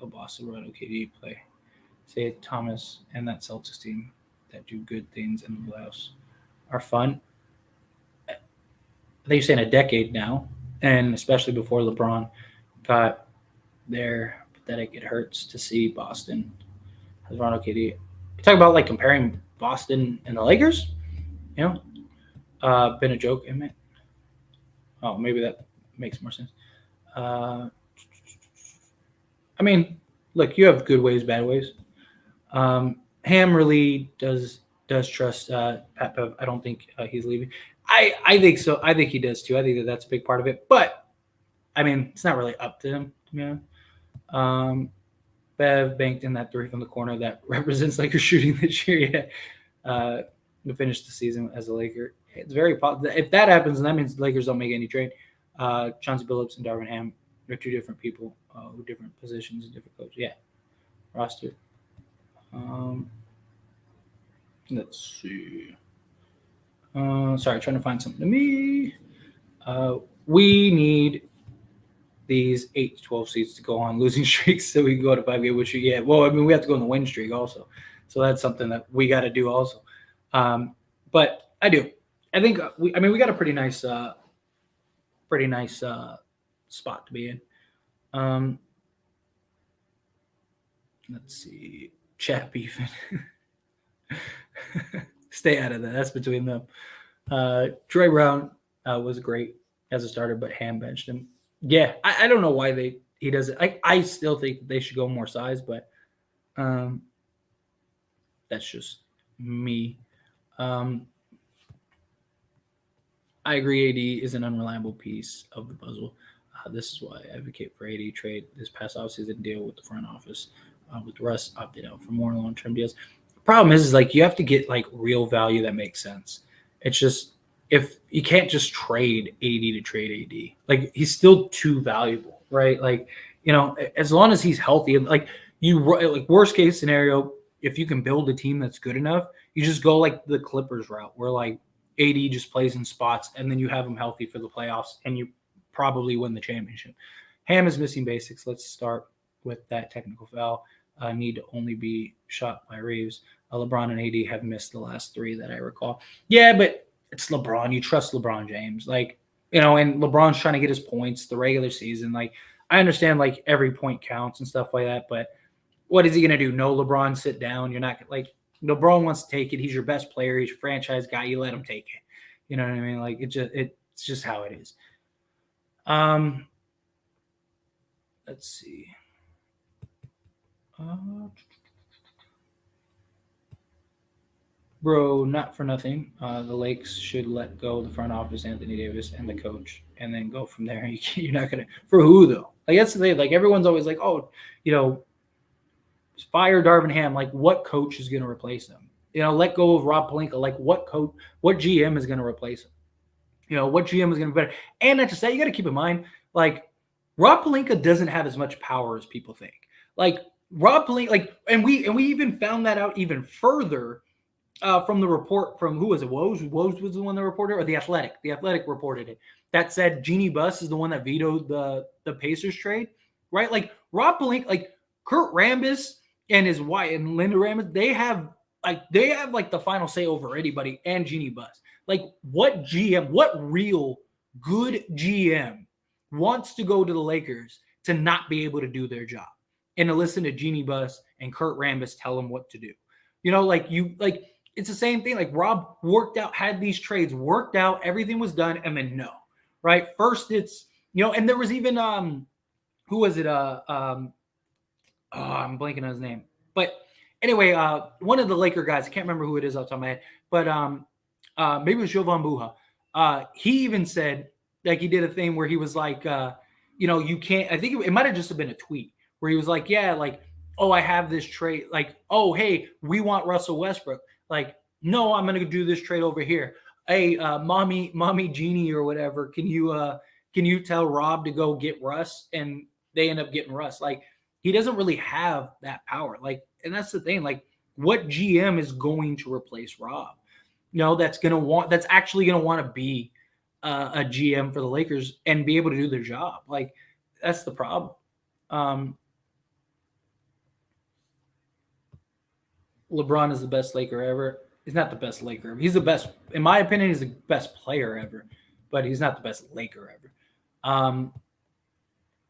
El Boss, LeBron, KD play. Say Thomas and that Celtics team that do good things in the playoffs are fun. I think you're saying a decade now, and especially before LeBron got their pathetic. It hurts to see Boston has Ron KD. You talk about like comparing Boston and the Lakers. You know, been a joke, isn't it? Oh, maybe that makes more sense. I mean, look, you have good ways, bad ways. Ham really does trust Pat Bev. I don't think he's leaving. I think so. I think he does too. I think that's a big part of it. But I mean, it's not really up to him. You know, Bev banked in that three from the corner that represents Lakers shooting this year. Yeah, to finish the season as a Laker. It's very positive. If that happens, then that means the Lakers don't make any trade. Chauncey Billups and Darvin Ham are two different people with different positions and different coaches. Yeah, roster. Let's see. Sorry, trying to find something to me. We need these 8 to 12 seeds to go on losing streaks so we can go to 5-game win streak. Yeah, well, I mean, we have to go on the win streak also. So that's something that we got to do also. But I do. I think we got a pretty nice spot to be in. Let's see. Chat beefing. Stay out of that. That's between them. Troy Brown was great as a starter, but Ham benched him. Yeah, I don't know why he does it. I still think they should go more size, but that's just me. I agree AD is an unreliable piece of the puzzle. This is why I advocate for AD trade this past offseason deal with the front office. With Russ opted out for more long-term deals. The problem is like you have to get like real value that makes sense. It's just if you can't just trade AD to trade AD, like he's still too valuable, right? Like, you know, as long as he's healthy, like like worst case scenario, if you can build a team that's good enough, you just go like the Clippers route where like AD just plays in spots and then you have him healthy for the playoffs and you probably win the championship. Ham is missing basics. Let's start with that technical foul. Need to only be shot by Reeves. LeBron and AD have missed the last 3 that I recall. Yeah, but it's LeBron. You trust LeBron James. Like, you know, and LeBron's trying to get his points the regular season. Like, I understand like every point counts and stuff like that, but what is he going to do? No, LeBron, sit down. You're not like LeBron wants to take it. He's your best player. He's your franchise guy. You let him take it. You know what I mean? Like it's just how it is. Let's see. Bro, not for nothing. The Lakes should let go of the front office, Anthony Davis, and the coach, and then go from there. You're not gonna for who though? Like that's the thing. Like everyone's always like, oh, you know, fire Darvin Ham. Like what coach is gonna replace him? You know, let go of Rob Pelinka. Like what coach? What GM is gonna replace him? You know, what GM is gonna be better? And not just that, you got to keep in mind, like Rob Pelinka doesn't have as much power as people think. Like Rob Pelinka, like, and we even found that out even further from the report from who was it? Woj was the one that reported, or the Athletic? The Athletic reported it. That said, Jeanie Buss is the one that vetoed the Pacers trade, right? Like Rob Pelinka, like Kurt Rambis and his wife and Linda Rambis, they have like the final say over anybody, and Jeanie Buss. Like what GM, what real good GM wants to go to the Lakers to not be able to do their job and to listen to Jeanie Buss and Kurt Rambis tell them what to do? You know, like it's the same thing. Like Rob worked out, had these trades worked out, everything was done, and then no, right? First it's, you know, and there was even who was it? I'm blanking on his name. But anyway, one of the Laker guys, I can't remember who it is off the top of my head, but maybe it was Jovan Buha. He even said, like, he did a thing where he was like, you can't. I think it might have just been a tweet where he was like, yeah, like, oh, I have this trade. Like, oh, hey, we want Russell Westbrook. Like, no, I'm gonna do this trade over here. Hey, mommy Jeanie or whatever, can you tell Rob to go get Russ? And they end up getting Russ. Like, he doesn't really have that power. Like, and that's the thing. Like, what GM is going to replace Rob? That's actually gonna want to be a GM for the Lakers and be able to do their job. Like, that's the problem. LeBron is the best Laker ever. He's not the best Laker ever. He's the best, in my opinion, he's the best player ever, but he's not the best Laker ever.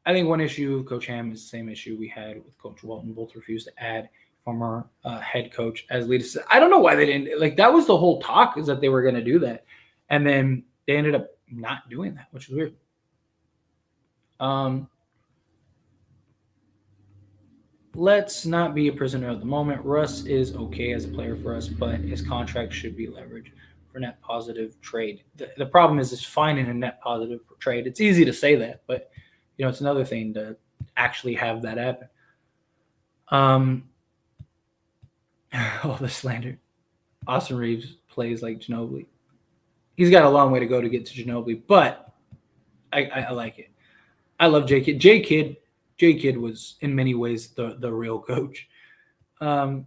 I think one issue, Coach Ham, is the same issue we had with Coach Walton. Both refused to add former head coach as lead assistant. I don't know why they didn't. Like, that was the whole talk, is that they were going to do that. And then they ended up not doing that, which is weird. Let's not be a prisoner of the moment. Russ is okay as a player for us, but his contract should be leveraged for net positive trade. The problem is finding a net positive trade. It's easy to say that, but it's another thing to actually have that happen. Oh, the slander. Austin Reeves plays like Ginobili. He's got a long way to go to get to Ginobili, but I like it. I love J Kidd. J Kidd was in many ways the real coach. I'm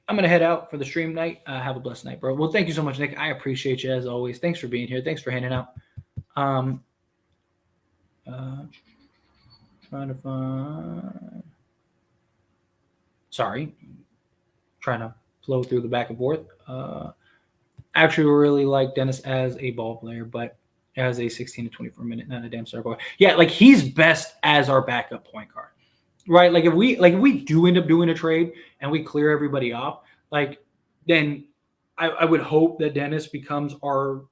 going to head out for the stream night. Have a blessed night, bro. Well, thank you so much, Nick. I appreciate you as always. Thanks for being here. Thanks for hanging out. Trying to find. Sorry. Trying to flow through the back and forth. Actually, really like Dennis as a ball player, but as a 16 to 24 minute, not a damn star boy. Yeah, like, he's best as our backup point guard, right? Like, if we do end up doing a trade and we clear everybody off, like, then I would hope that Dennis becomes our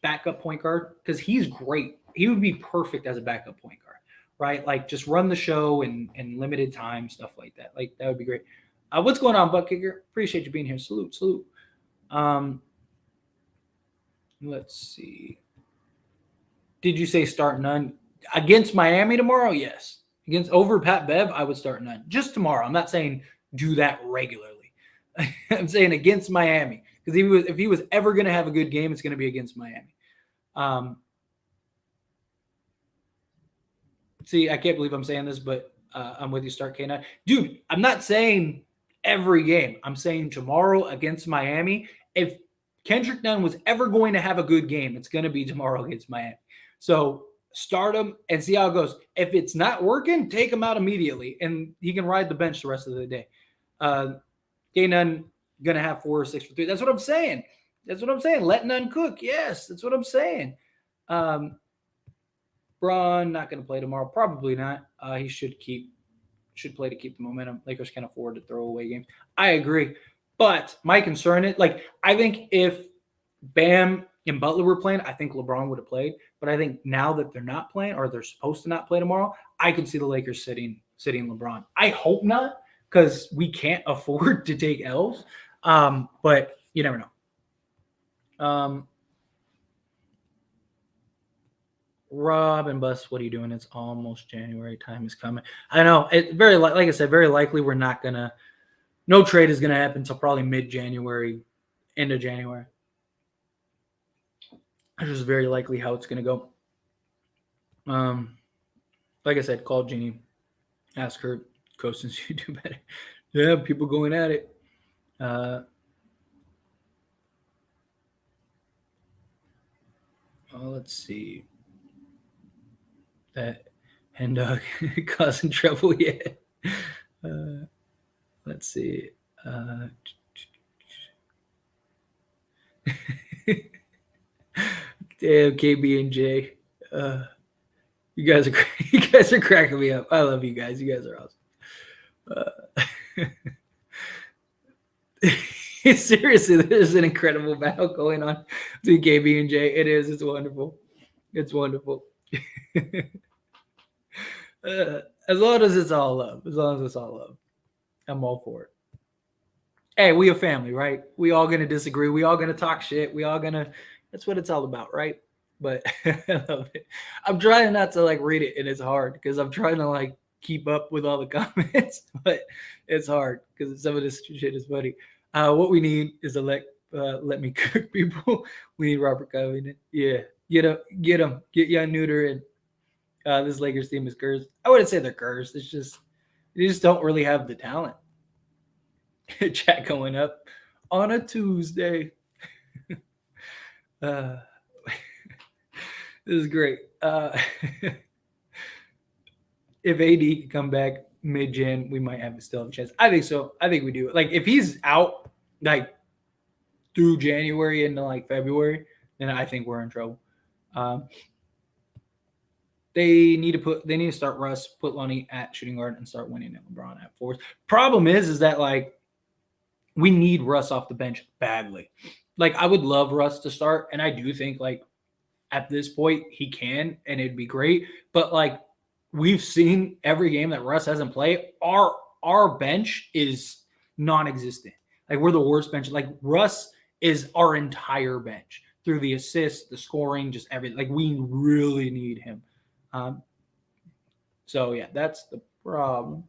backup point guard, because he's great. He would be perfect as a backup point guard, right? Like, just run the show in limited time, stuff like that. Like, that would be great. What's going on, Butt Kicker? Appreciate you being here. Salute. Let's see. Did you say start none? Against Miami tomorrow? Yes. Over Pat Bev, I would start none. Just tomorrow. I'm not saying do that regularly. I'm saying against Miami. Because if he was ever going to have a good game, it's going to be against Miami. See, I can't believe I'm saying this, but I'm with you, start K9. Dude, I'm not saying every game. I'm saying tomorrow against Miami. If Kendrick Nunn was ever going to have a good game, it's going to be tomorrow against Miami. So start him and see how it goes. If it's not working, take him out immediately, and he can ride the bench the rest of the day. K Nunn going to have 4 or 6 for 3. That's what I'm saying. Let Nunn cook. Yes, that's what I'm saying. Braun not going to play tomorrow. Probably not. He should play to keep the momentum. Lakers can't afford to throw away games. I agree. But my concern is, like, I think if Bam and Butler were playing, I think LeBron would have played. But I think now that they're not playing, or they're supposed to not play tomorrow, I could see the Lakers sitting LeBron. I hope not, because we can't afford to take L's. But you never know. Rob and Buss, what are you doing? It's almost January. Time is coming. I know. Like I said, very likely we're not gonna. No trade is gonna happen until probably mid-January, end of January. Which is very likely how it's gonna go. Like I said, call Jeanie, ask her, Coastons, you do better. Yeah, people going at it. Let's see. That hen dog causing trouble yet? Let's see. Damn, KB and J. You guys are cracking me up. I love you guys. You guys are awesome. Seriously, there's an incredible battle going on between KB and J. It is. It's wonderful. It's wonderful. As long as it's all love. I'm all for it. Hey, we a family, right? We all gonna disagree. We all gonna talk shit. We all gonna. That's what it's all about, right? But I love it. I'm trying not to like read it, and it's hard because I'm trying to like keep up with all the comments, but it's hard because some of this shit is funny. What we need is a let me cook people. We need Robert Covington. Yeah, get him, get young Neuter, and this Lakers team is cursed. I wouldn't say they're cursed. It's just they just don't really have the talent. Chat going up on a Tuesday. uh, this is great. If AD can come back mid-Jan, we might still have a chance. I think so. I think we do. Like if he's out like through January into like February, then I think we're in trouble. They need to start Russ, put Lonnie at shooting guard, and start winning at LeBron at fours. Problem is that like we need Russ off the bench badly. Like I would love Russ to start, and I do think like at this point he can, and it'd be great. But like we've seen every game that Russ hasn't played, our bench is non-existent. Like we're the worst bench. Like Russ is our entire bench through the assists, the scoring, just everything. Like we really need him. So yeah, that's the problem.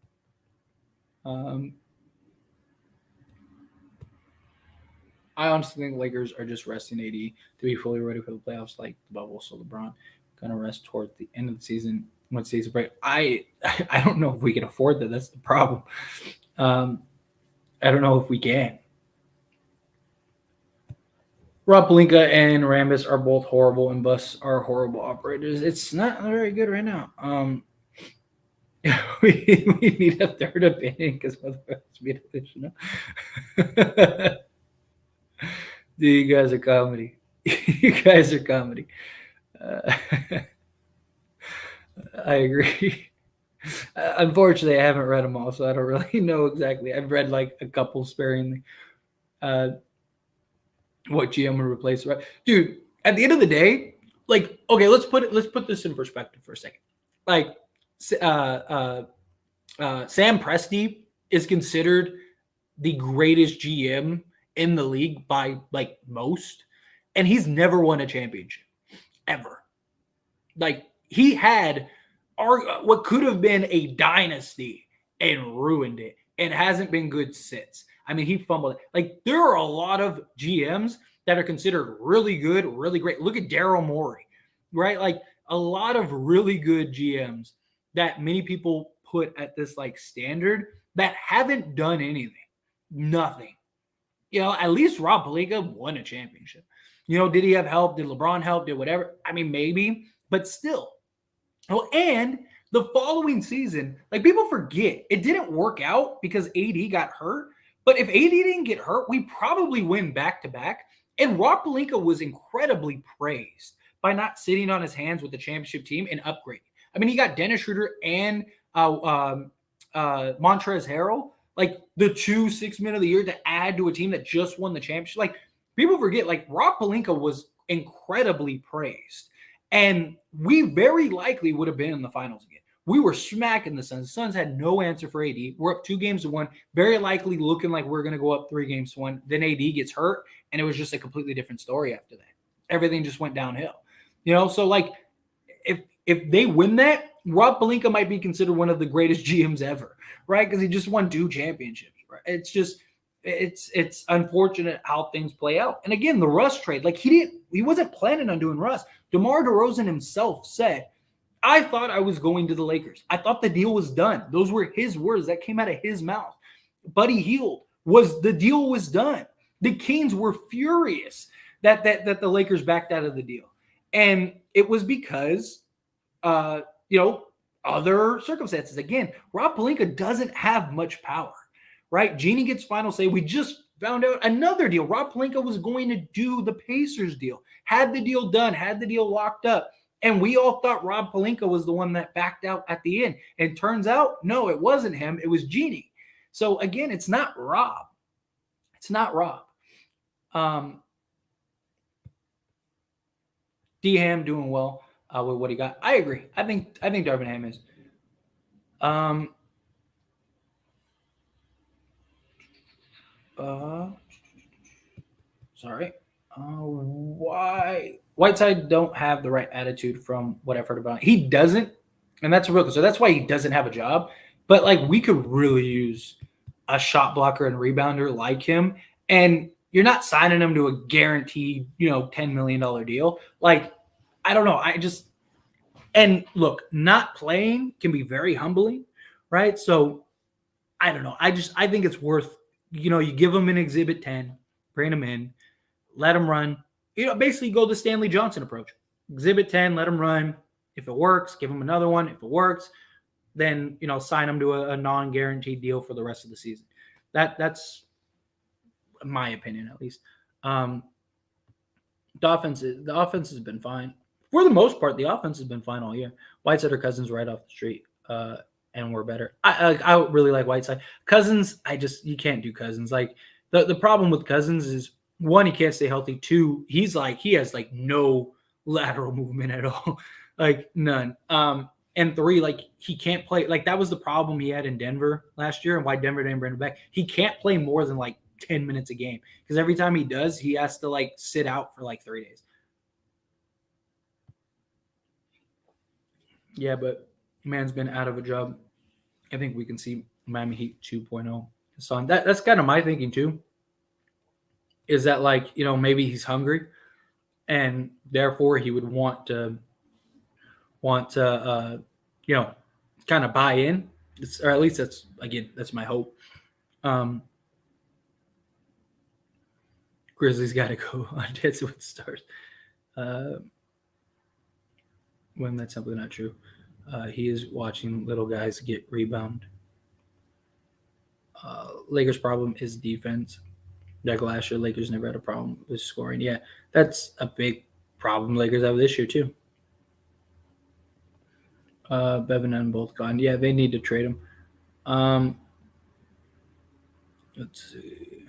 I honestly think Lakers are just resting AD to be fully ready for the playoffs, like the bubble. So LeBron gonna rest towards the end of the season when season break. I don't know if we can afford that. That's the problem. I don't know if we can. Rob Pelinka and Rambis are both horrible, and Buss are horrible operators. It's not very good right now. We need a third opinion because otherwise we don't know. Dude, you guys are comedy. You guys are comedy. I agree. Unfortunately, I haven't read them all, so I don't really know exactly. I've read like a couple sparingly. What GM would replace, right? Dude, at the end of the day, like, okay, let's put this in perspective for a second. Like, Sam Presti is considered the greatest GM in the league by like most, and he's never won a championship ever. Like he had what could have been a dynasty and ruined it, and hasn't been good since. I mean, he fumbled it. Like there are a lot of GMs that are considered really good, really great. Look at Daryl Morey, right? Like a lot of really good GMs that many people put at this like standard that haven't done anything, nothing. You know, at least Rob Pelinka won a championship. You know, did he have help? Did LeBron help? Did whatever? I mean, maybe, but still. Oh, and the following season, like people forget, it didn't work out because AD got hurt. But if AD didn't get hurt, we probably win back to back. And Rob Pelinka was incredibly praised by not sitting on his hands with the championship team and upgrading. I mean, he got Dennis Schroeder and Montrezl Harrell, like the 2 6 men of the year to add to a team that just won the championship. Like people forget, like Rob Pelinka was incredibly praised. And we very likely would have been in the finals again. We were smacking the Suns. The Suns had no answer for AD. We're up 2-1, very likely looking like we're going to go up 3-1. Then AD gets hurt, and it was just a completely different story after that. Everything just went downhill. You know, so like if they win that, Rob Pelinka might be considered one of the greatest GMs ever, right? Because he just won 2 championships. Right? It's just it's unfortunate how things play out. And again, the Russ trade, like he wasn't planning on doing Russ. DeMar DeRozan himself said, I thought I was going to the Lakers. I thought the deal was done. Those were his words that came out of his mouth. Buddy Hield the deal was done. The Kings were furious that the Lakers backed out of the deal. And it was because, other circumstances. Again, Rob Pelinka doesn't have much power, right? Jeanie gets final say. We just found out another deal. Rob Pelinka was going to do the Pacers deal, had the deal done, had the deal locked up. And we all thought Rob Pelinka was the one that backed out at the end. And turns out, no, it wasn't him. It was Jeanie. So again, it's not Rob. It's not Rob. D Ham doing well with what he got. I agree. I think Darvin Ham is. Sorry. Why Whiteside don't have the right attitude from what I've heard about him. He doesn't, and that's real. So that's why he doesn't have a job. But like we could really use a shot blocker and rebounder like him, and you're not signing him to a guaranteed, $10 million deal. Like I don't know. And look, not playing can be very humbling, right? So I don't know. I think it's worth, you give him an Exhibit 10, bring him in, let him run. Basically go the Stanley Johnson approach. Exhibit 10, let him run. If it works, give him another one. If it works, then, sign him to a non-guaranteed deal for the rest of the season. That's my opinion, at least. The offense has been fine. For the most part, the offense has been fine all year. Whiteside or Cousins right off the street, and we're better. I really like Whiteside. Cousins, you can't do Cousins. Like the problem with Cousins is, one, he can't stay healthy. Two, he has like no lateral movement at all, like none. And three, like he can't play. Like that was the problem he had in Denver last year, and why Denver didn't bring him back. He can't play more than like 10 minutes a game because every time he does, he has to like sit out for like 3 days. Yeah, but man's been out of a job. I think we can see Miami Heat 2.0. So that's kind of my thinking too. Is that like, maybe he's hungry and therefore he would want to kind of buy in, or at least that's my hope. Grizzlies got to go on Dancing with the Stars. When that's simply not true. He is watching little guys get rebound. Lakers' problem is defense. Like last year, Lakers never had a problem with scoring. Yeah, that's a big problem Lakers have this year too. Bevan and both gone. Yeah, they need to trade him. Let's see.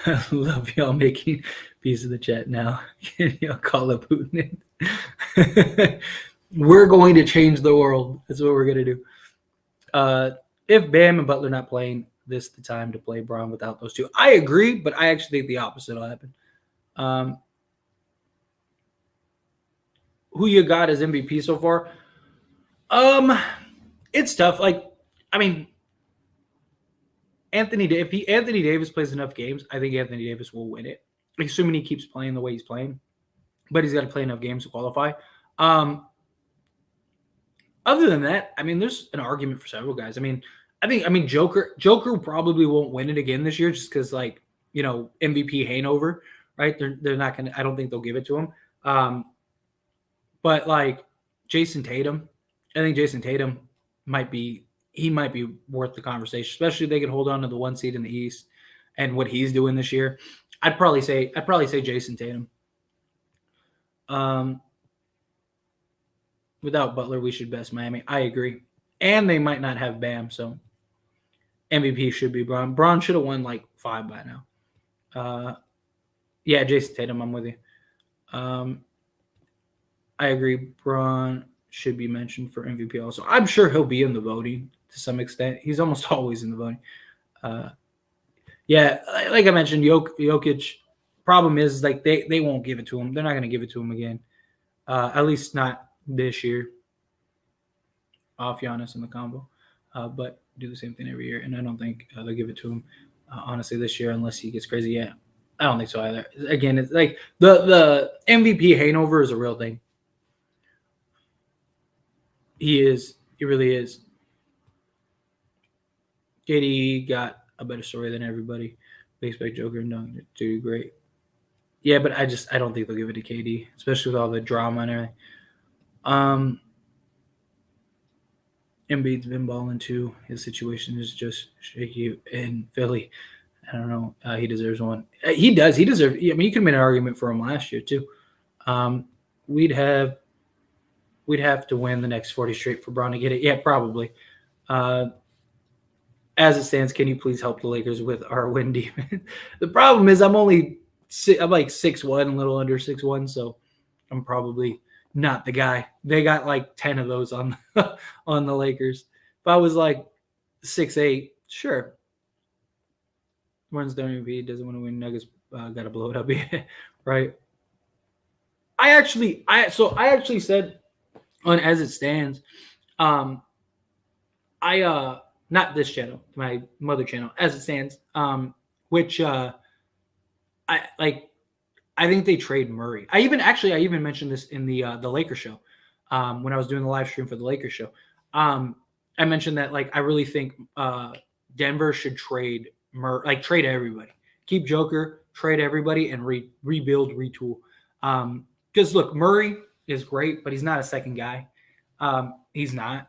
I love y'all making peace of the chat now. Can y'all call it Putin? We're going to change the world. That's what we're going to do. If Bam and Butler not playing, this the time to play Braun without those two. I agree, but I actually think the opposite will happen. Who you got as MVP so far? It's tough. Anthony Davis plays enough games, I think Anthony Davis will win it, assuming he keeps playing the way he's playing. But he's got to play enough games to qualify. Other than that, there's an argument for several guys. Joker probably won't win it again this year just because, MVP hangover, right? They're not going to – I don't think they'll give it to him. But, Jason Tatum, I think Jason Tatum might be worth the conversation, especially if they can hold on to the 1 seed in the East and what he's doing this year. I'd probably say Jason Tatum. Without Butler, we should best Miami. I agree. And they might not have Bam, so MVP should be Braun. Braun should have won 5 by now. Yeah, Jason Tatum, I'm with you. I agree. Braun should be mentioned for MVP also. I'm sure he'll be in the voting to some extent. He's almost always in the voting. Yeah, like I mentioned, Jokic, problem is they won't give it to him. They're not going to give it to him again. At least not this year. Off Giannis in the combo. But do the same thing every year. And I don't think they'll give it to him, honestly, this year unless he gets crazy. Yeah, I don't think so either. Again, it's like the MVP hangover is a real thing. He is. He really is. KD got a better story than everybody. They expect Joker and Dunk to do great. Yeah, but I don't think they'll give it to KD, especially with all the drama and everything. Embiid's been balling too. His situation is just shaky in Philly. I don't know. He deserves one. He does. He deserves. You could have made an argument for him last year too. We'd have to win the next 40 straight for Braun to get it. Yeah, probably. As it stands, can you please help the Lakers with our win defense? The problem is I'm like 6'1", a little under 6'1", so I'm probably not the guy. They got 10 of those on the Lakers. If I was like 6'8", sure. Runs the MVP, doesn't want to win. Nuggets got to blow it up, yeah, right? I actually said on As It Stands, I not this channel, my mother channel, As It Stands, which I think they trade Murray. I even mentioned this in the Lakers show, when I was doing the live stream for the Lakers show. I mentioned that I really think Denver should trade trade everybody, keep Joker, trade everybody, and rebuild, retool. Because look, Murray is great, but he's not a second guy. He's not,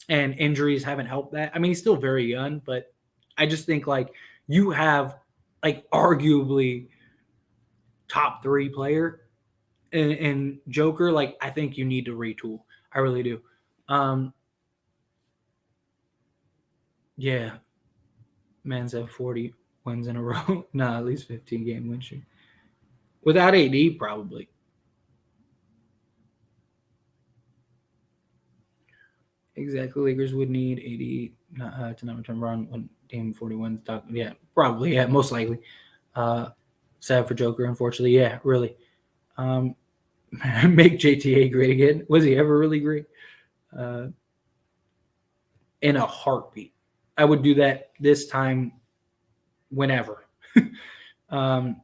and injuries haven't helped that. I mean, he's still very young, but I just think you have arguably top 3 player in Joker. I think you need to retool. I really do. Yeah. Man's at 40 wins in a row. Nah, at least 15 game win streak. Without AD, probably. Exactly. Lakers would need AD to not return Bron when Dame 41. Yeah, probably. Yeah, most likely. Sad for Joker, unfortunately. Yeah, really. Make JTA great again. Was he ever really great? In a heartbeat. I would do that this time whenever. Bad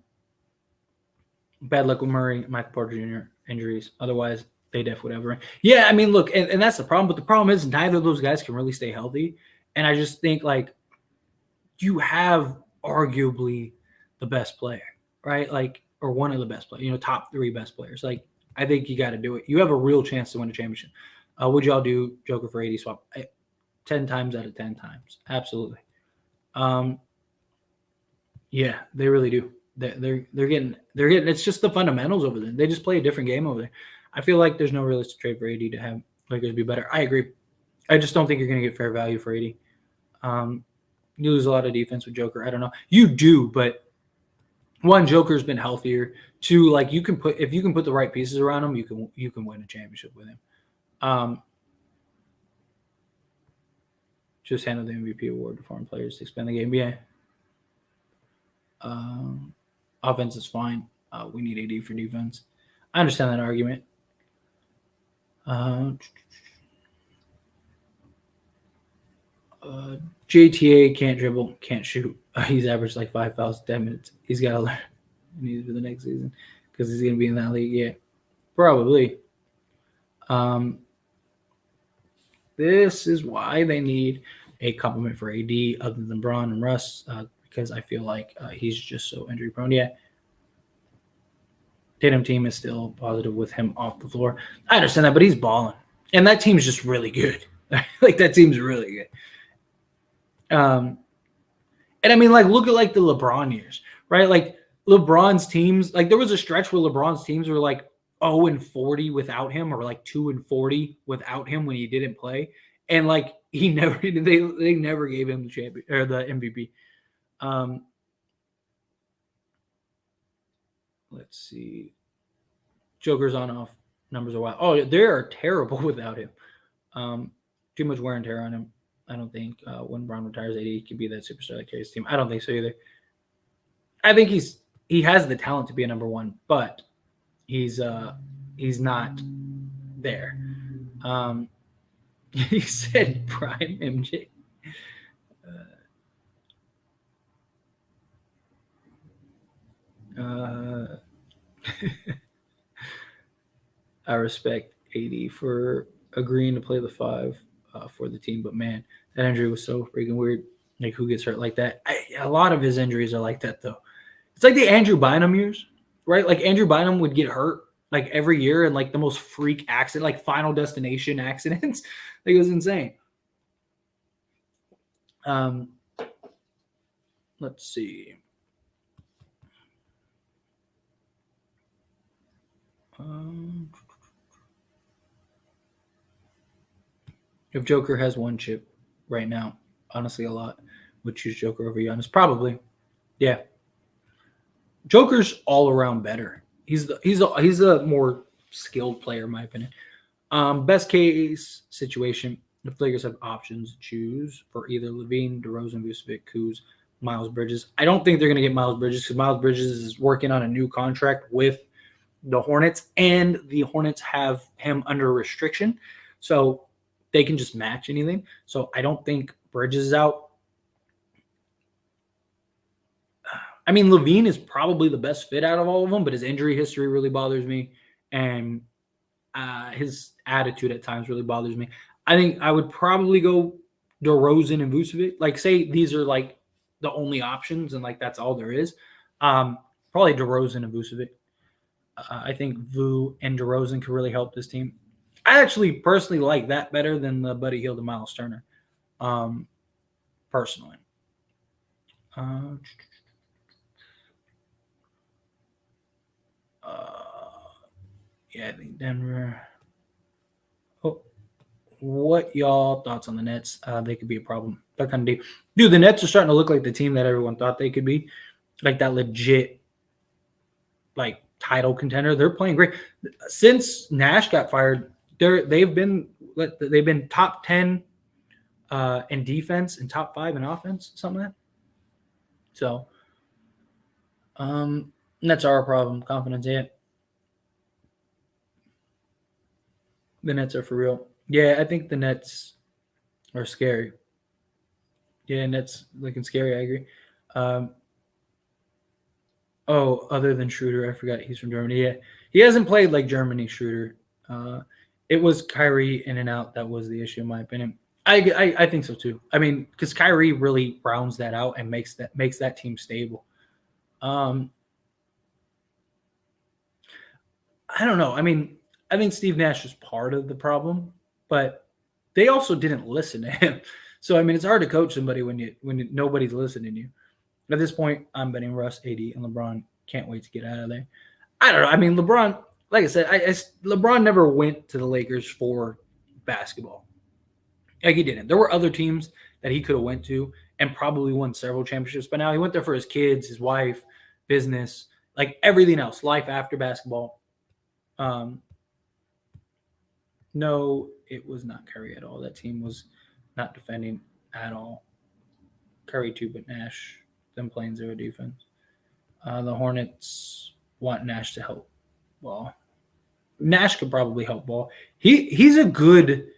luck with Murray, Michael Porter Jr. injuries. Otherwise, they def whatever. Yeah, I mean, look, and that's the problem. But the problem is neither of those guys can really stay healthy. And I just think you have arguably the best player, right? Or one of the best players, top 3 best players. I think you got to do it. You have a real chance to win a championship. Would y'all do Joker for AD swap? 10 times out of 10 times. Absolutely. Yeah, they really do. They're getting it's just the fundamentals over there. They just play a different game over there. I feel like there's no realistic trade for AD to have Lakers be better. I agree. I just don't think you're going to get fair value for AD. You lose a lot of defense with Joker. I don't know. You do, but one, Joker's been healthier. Two, if you can put the right pieces around him, you can win a championship with him. Just handle the MVP award to foreign players to expand the game. Yeah. Offense is fine. We need AD for defense. I understand that argument. JTA can't dribble, can't shoot. He's averaged 5 fouls, 10 minutes. He's got to learn. He needs for the next season because he's going to be in that league. Yeah, probably. This is why they need a compliment for AD other than Bron and Russ, because I feel like he's just so injury prone. Yeah. Tatum team is still positive with him off the floor. I understand that, but he's balling. And that team's just really good. That team's really good. And I mean, look at the LeBron years, right? LeBron's teams, there was a stretch where LeBron's teams were 0-40 without him, or 2-40 without him when he didn't play. And he never, they never gave him the champion or the MVP. Let's see. Joker's on off numbers are wild. Oh, they are terrible without him. Too much wear and tear on him. I don't think when Bron retires, AD can be that superstar that carries the team. I don't think so either. I think he has the talent to be a number one, but he's not there. He said prime MJ. I respect AD for agreeing to play the 5 for the team, but man, that injury was so freaking weird. Who gets hurt like that? A lot of his injuries are like that, though. It's like the Andrew Bynum years, right? Andrew Bynum would get hurt every year in the most freak accident, Final Destination accidents. It was insane. Let's see. If Joker has one chip right now, honestly, a lot would choose Joker over Giannis. Probably, yeah. Joker's all around better. He's a more skilled player, in my opinion. Best case situation: The Lakers have options to choose for either Levine, DeRozan, Vucevic, Kuz, Miles Bridges. I don't think they're going to get Miles Bridges because Miles Bridges is working on a new contract with the Hornets, and the Hornets have him under restriction. So they can just match anything. So I don't think Bridges is out. I mean, Levine is probably the best fit out of all of them, but his injury history really bothers me. And his attitude at times really bothers me. I think I would probably go DeRozan and Vucevic. Like, say these are like the only options and like that's all there is. Probably DeRozan and Vucevic. I think Vu and DeRozan could really help this team. I actually personally like that better than the Buddy Hield and Miles Turner. Personally. Yeah, I think Denver. Oh, what y'all thoughts on the Nets? They could be a problem. They're kind of deep. Dude, the Nets are starting to look like the team that everyone thought they could be. Like that legit, like title contender. They're playing great. Since Nash got fired, they've been top 10 in defense and top 5 in offense, something like that. So, Nets are a problem. Confidence, yeah. The Nets are for real. Yeah, I think the Nets are scary. Yeah, Nets looking scary. I agree. Other than Schroeder, I forgot he's from Germany. Yeah, he hasn't played like Germany, Schroeder. It was Kyrie in and out that was the issue, in my opinion. I think so too. I mean, because Kyrie really rounds that out and makes that team stable. I don't know. I mean, I think Steve Nash was part of the problem, but they also didn't listen to him. So I mean, it's hard to coach somebody when nobody's listening to you. At this point, I'm betting Russ, AD, and LeBron. Can't wait to get out of there. I don't know. I mean, LeBron, like I said, LeBron never went to the Lakers for basketball. Like he didn't. There were other teams that he could have went to and probably won several championships. But now he went there for his kids, his wife, business, like everything else, life after basketball. No, it was not Curry at all. That team was not defending at all. Curry too, but Nash, them playing zero defense. The Hornets want Nash to help ball. Nash could probably help ball. He's a good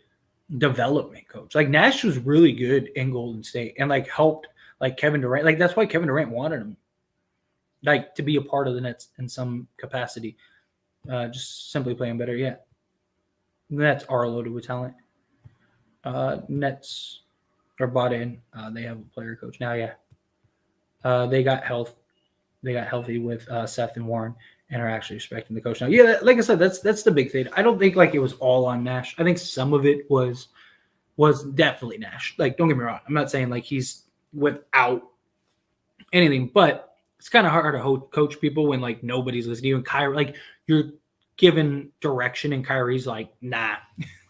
development coach. Like Nash was really good in Golden State and like helped like Kevin Durant. Like that's why Kevin Durant wanted him, like to be a part of the Nets in some capacity. Just simply playing better. Yeah, the Nets are loaded with talent. Nets are bought in. They have a player coach now. Yeah, they got health. They got healthy with Seth and Warren and are actually respecting the coach now. Yeah, like I said, that's the big thing. I don't think like it was all on Nash. I think some of it was definitely Nash. Like, don't get me wrong. I'm not saying like he's without anything, but it's kind of hard to coach people when like nobody's listening to you. And Kyrie, like you're given direction, and Kyrie's like, nah.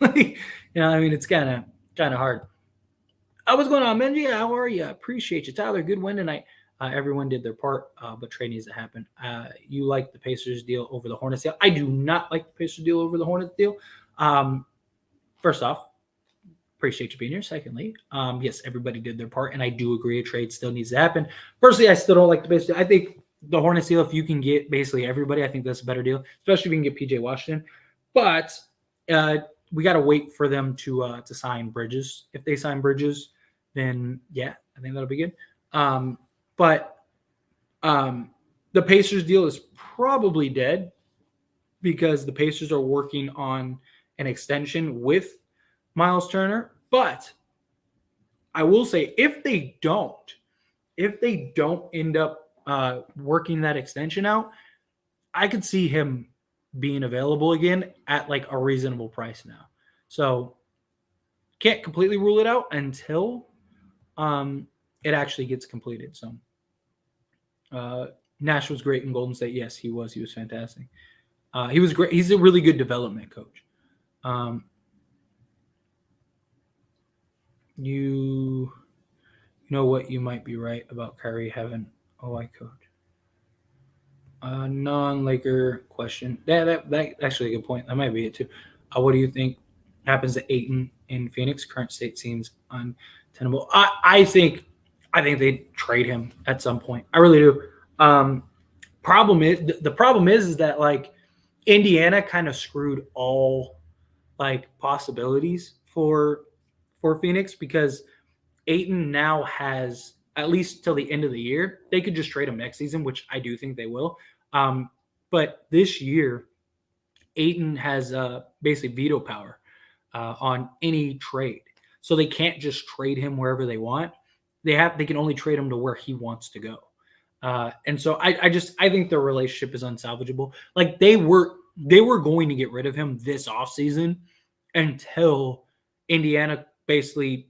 Like, I mean, it's kind of hard. What's going on, Benji? How are you? Appreciate you, Tyler. Good win tonight. Everyone did their part, but trade needs to happen. You like the Pacers deal over the Hornets deal? I do not like the Pacers deal over the Hornets deal. First off, appreciate you being here. Secondly, yes, everybody did their part, and I do agree a trade still needs to happen. Personally, I still don't like the Pacers deal. I think the Hornets deal, if you can get basically everybody, I think that's a better deal, especially if you can get PJ Washington. But we got to wait for them to sign Bridges. If they sign Bridges, then yeah, I think that'll be good. But the Pacers deal is probably dead because the Pacers are working on an extension with Miles Turner. But I will say if they don't end up working that extension out, I could see him being available again at like a reasonable price now. So can't completely rule it out until it actually gets completed. So Nash was great in Golden State. Yes, he was. He was fantastic. He was great. He's a really good development coach. You know what? You might be right about Kyrie having a white coach. Non-Laker question. That actually a good point. That might be it too. What do you think happens to Ayton in Phoenix. Current state seems untenable. I think they trade him at some point. I really do. The problem is that like Indiana kind of screwed all like possibilities for Phoenix because Ayton now has at least till the end of the year. They could just trade him next season, which I do think they will. But this year, Ayton has basically veto power on any trade, so they can't just trade him wherever they want. They can only trade him to where he wants to go. And so I think their relationship is unsalvageable. Like they were going to get rid of him this offseason until Indiana basically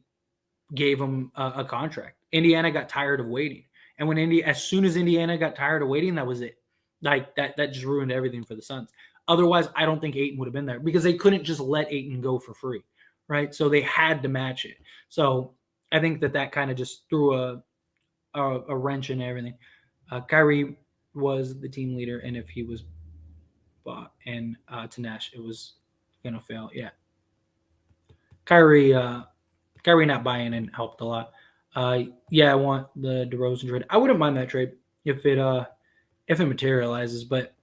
gave him a contract. Indiana got tired of waiting. And as soon as Indiana got tired of waiting, that was it. Like that just ruined everything for the Suns. Otherwise, I don't think Ayton would have been there because they couldn't just let Ayton go for free, right? So they had to match it. So I think that kind of just threw a wrench in everything. Kyrie was the team leader, and if he was bought and to Nash, it was gonna fail. Yeah, Kyrie not buying in helped a lot. Yeah, I want the DeRozan trade. I wouldn't mind that trade if it materializes, but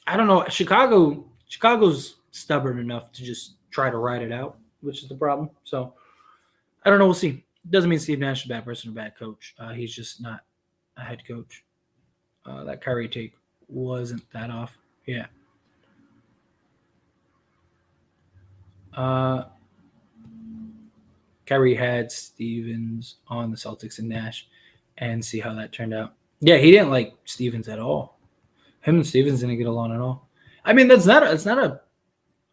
I don't know. Chicago's stubborn enough to just try to ride it out, which is the problem. So I don't know. We'll see. Doesn't mean Steve Nash is a bad person or a bad coach. He's just not a head coach. That Kyrie take wasn't that off. Yeah. Kyrie had Stevens on the Celtics and Nash, and see how that turned out. Yeah, he didn't like Stevens at all. Him and Stevens didn't get along at all. I mean, it's not a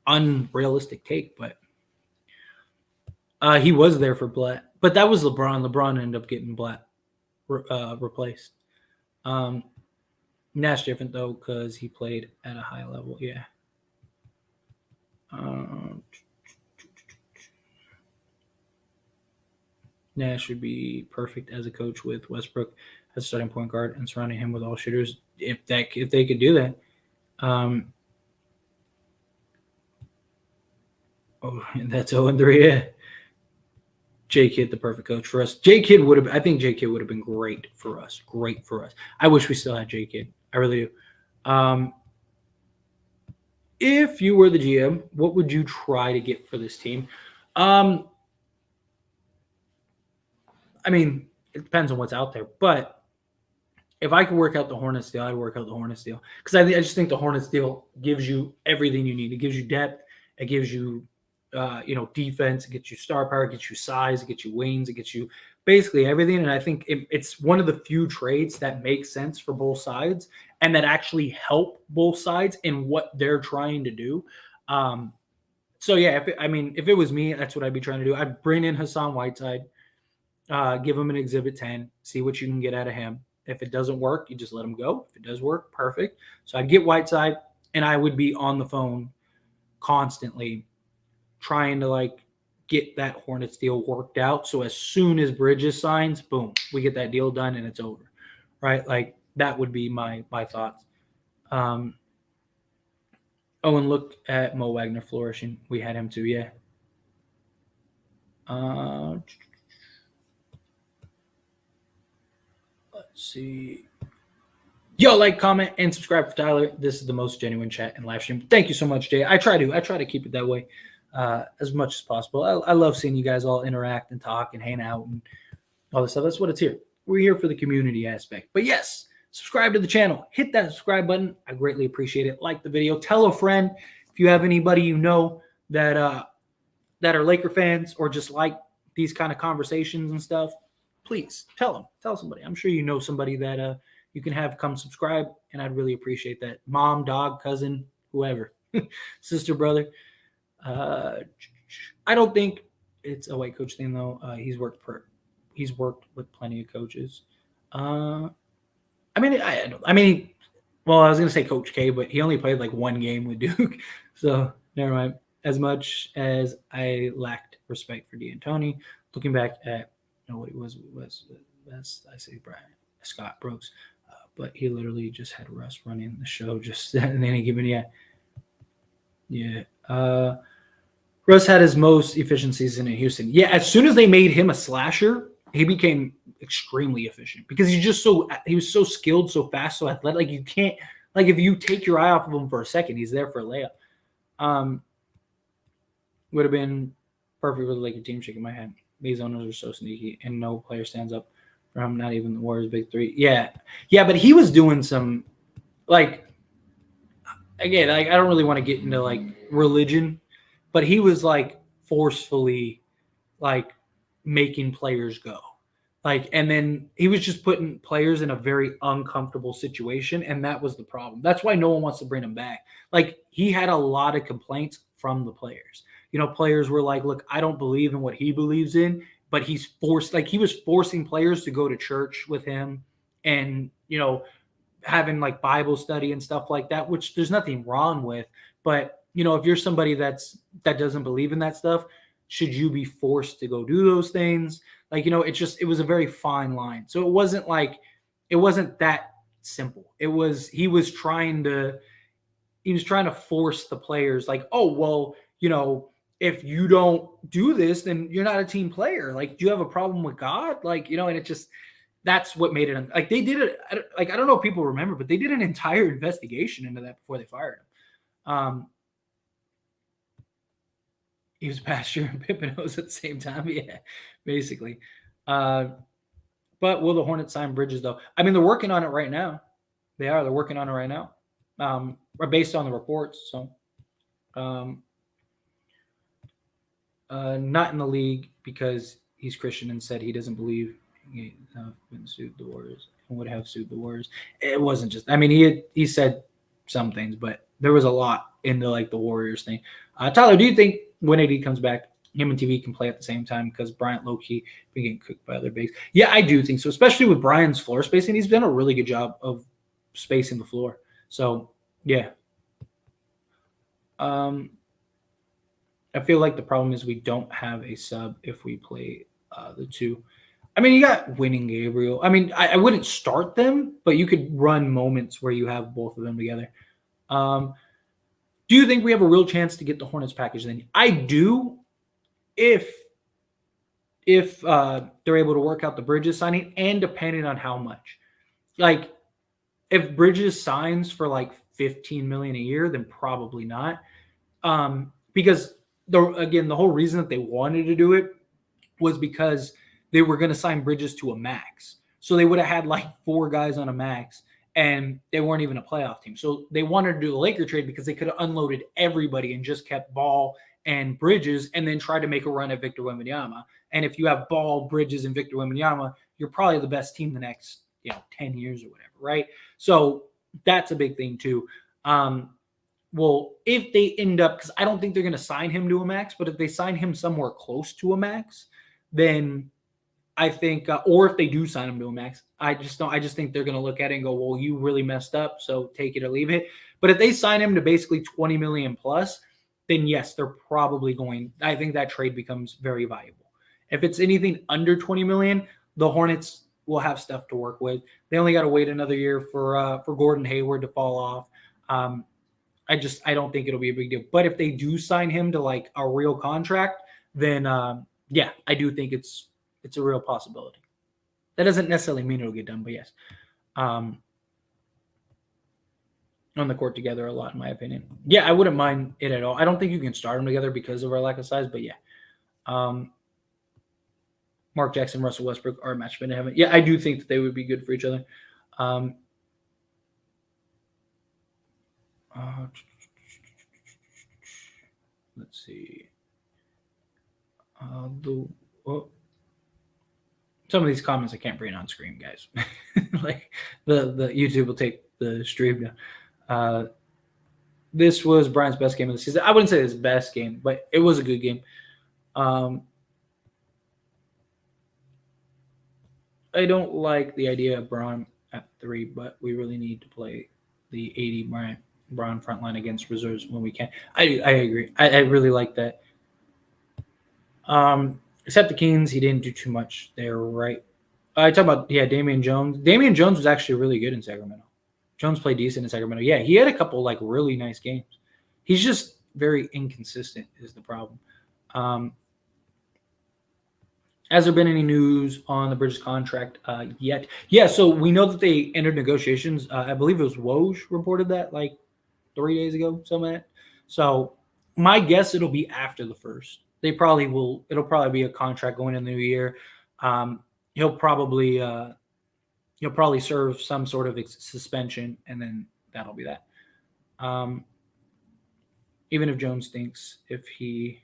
unrealistic take, but he was there for Blatt. But that was LeBron. LeBron ended up getting Blatt replaced. Nash different though because he played at a high level. Yeah. Nash would be perfect as a coach with Westbrook as a starting point guard and surrounding him with all shooters. If they could do that. That's 0-3. Yeah. J Kidd, the perfect coach for us. I think J Kidd would have been great for us. Great for us. I wish we still had J Kidd. I really do. If you were the GM, what would you try to get for this team? I mean, it depends on what's out there. But if I could work out the Hornets deal, I'd work out the Hornets deal. Because I just think the Hornets deal gives you everything you need. It gives you depth. It gives you defense. It gets you star power. It gets you size. It gets you wings. It gets you basically everything. And I think it's one of the few trades that make sense for both sides and that actually help both sides in what they're trying to do. So yeah, if it was me, that's what I'd be trying to do. I'd bring in Hassan Whiteside, give him an Exhibit 10, see what you can get out of him. If it doesn't work, you just let him go. If it does work, perfect. So I'd get Whiteside, and I would be on the phone constantly trying to get that Hornets deal worked out. So as soon as Bridges signs, boom, we get that deal done and it's over, right? That would be my thoughts. And look at Mo Wagner flourishing. We had him too, yeah. Let's see. Yo, comment, and subscribe for Tyler. This is the most genuine chat and live stream. Thank you so much, Jay. I try to keep it that way as much as possible. I love seeing you guys all interact and talk and hang out and all this stuff. That's what it's here. We're here for the community aspect. But yes, subscribe to the channel. Hit that subscribe button. I greatly appreciate it. Like the video. Tell a friend if you have anybody you know that are Laker fans or just like these kind of conversations and stuff. Please tell them. Tell somebody. I'm sure you know somebody that you can have come subscribe, and I'd really appreciate that. Mom, dog, cousin, whoever, sister, brother. I don't think it's a white coach thing though. He's worked with plenty of coaches. Well, I was gonna say Coach K, but he only played one game with Duke, so never mind. As much as I lacked respect for D'Antoni, looking back at what he was best, I say Brian Scott Brooks, but he literally just had Russ running the show just in any given. Yeah. Russ had his most efficient season in Houston. Yeah, as soon as they made him a slasher, he became extremely efficient because he was so skilled, so fast, so athletic. Like you can't, like if you take your eye off of him for a second, he's there for a layup. Would have been perfect with like a team shaking my head. These owners are so sneaky, and no player stands up for him. Not even the Warriors' big three. Yeah, but he was doing some like. Again, like I don't really want to get into like religion, but he was like forcefully like making players go. Like, and then he was just putting players in a very uncomfortable situation, and that was the problem. That's why no one wants to bring him back. Like, he had a lot of complaints from the players. You know, players were like, look, I don't believe in what he believes in, but he was forcing players to go to church with him and, you know, having like Bible study and stuff like that, which there's nothing wrong with. But, you know, if you're somebody that doesn't believe in that stuff, should you be forced to go do those things? Like, you know, it was a very fine line. So it wasn't that simple. He was trying to force the players like, oh, well, you know, if you don't do this, then you're not a team player. Like, do you have a problem with God? Like, you know, and that's what made it like they did it. Like, I don't know if people remember, but they did an entire investigation into that before they fired him. He was Pastor and Pippin-Hose at the same time. Yeah, basically. But will the Hornets sign Bridges, though? I mean, they're working on it right now. They are. They're working on it right now. Based on the reports. So, not in the league because he's Christian and said he doesn't believe he been sued the Warriors and would have sued the Warriors. It wasn't just. I mean, he said some things, but there was a lot into like the Warriors thing. Tyler, do you think when AD comes back, him and TV can play at the same time because Bryant low-key been getting cooked by other bigs? Yeah, I do think so, especially with Bryant's floor spacing. He's done a really good job of spacing the floor. So, yeah. I feel like the problem is we don't have a sub if we play the two. I mean, you got Winning Gabriel. I mean, I wouldn't start them, but you could run moments where you have both of them together. Do you think we have a real chance to get the Hornets package then? I do if they're able to work out the Bridges signing and depending on how much. Like, if Bridges signs for like $15 million a year, then probably not. Because the whole reason that they wanted to do it was because they were going to sign Bridges to a max. So they would have had like 4 guys on a max, and they weren't even a playoff team. So they wanted to do the Laker trade because they could have unloaded everybody and just kept Ball and Bridges and then tried to make a run at Victor Wembanyama. And if you have Ball, Bridges, and Victor Wembanyama, you're probably the best team the next 10 years or whatever, right? So that's a big thing too. Well, if they end up, because I don't think they're going to sign him to a max, but if they sign him somewhere close to a max, then I think, or if they do sign him to a max, I just think they're going to look at it and go, well, you really messed up, so take it or leave it. But if they sign him to basically $20 million plus, then yes, they're probably going. I think that trade becomes very valuable. If it's anything under $20 million, the Hornets will have stuff to work with. They only got to wait another year for Gordon Hayward to fall off. I don't think it'll be a big deal. But if they do sign him to like a real contract, then yeah, I do think it's a real possibility. That doesn't necessarily mean it'll get done, but yes. On the court together a lot, in my opinion. Yeah, I wouldn't mind it at all. I don't think you can start them together because of our lack of size, but yeah. Mark Jackson, Russell Westbrook are a match made in heaven. Yeah, I do think that they would be good for each other. Let's see. Some of these comments I can't bring on screen, guys. Like the YouTube will take the stream down. This was Brian's best game of the season. I wouldn't say his best game, but it was a good game. I don't like the idea of Braun at 3, but we really need to play the 80 Braun front line against reserves when we can. I agree. I really like that. Except the Kings, he didn't do too much there, right? I talk about, Damian Jones. Damian Jones was actually really good in Sacramento. Jones played decent in Sacramento. Yeah, he had a couple like really nice games. He's just very inconsistent is the problem. Has there been any news on the Bridges contract yet? Yeah, so we know that they entered negotiations. I believe it was Woj reported that like 3 days ago, something like that. So my guess it'll be after the first. They probably will. It'll probably be a contract going in the new year. He'll probably serve some sort of suspension, and then that'll be that. Even if Jones thinks if he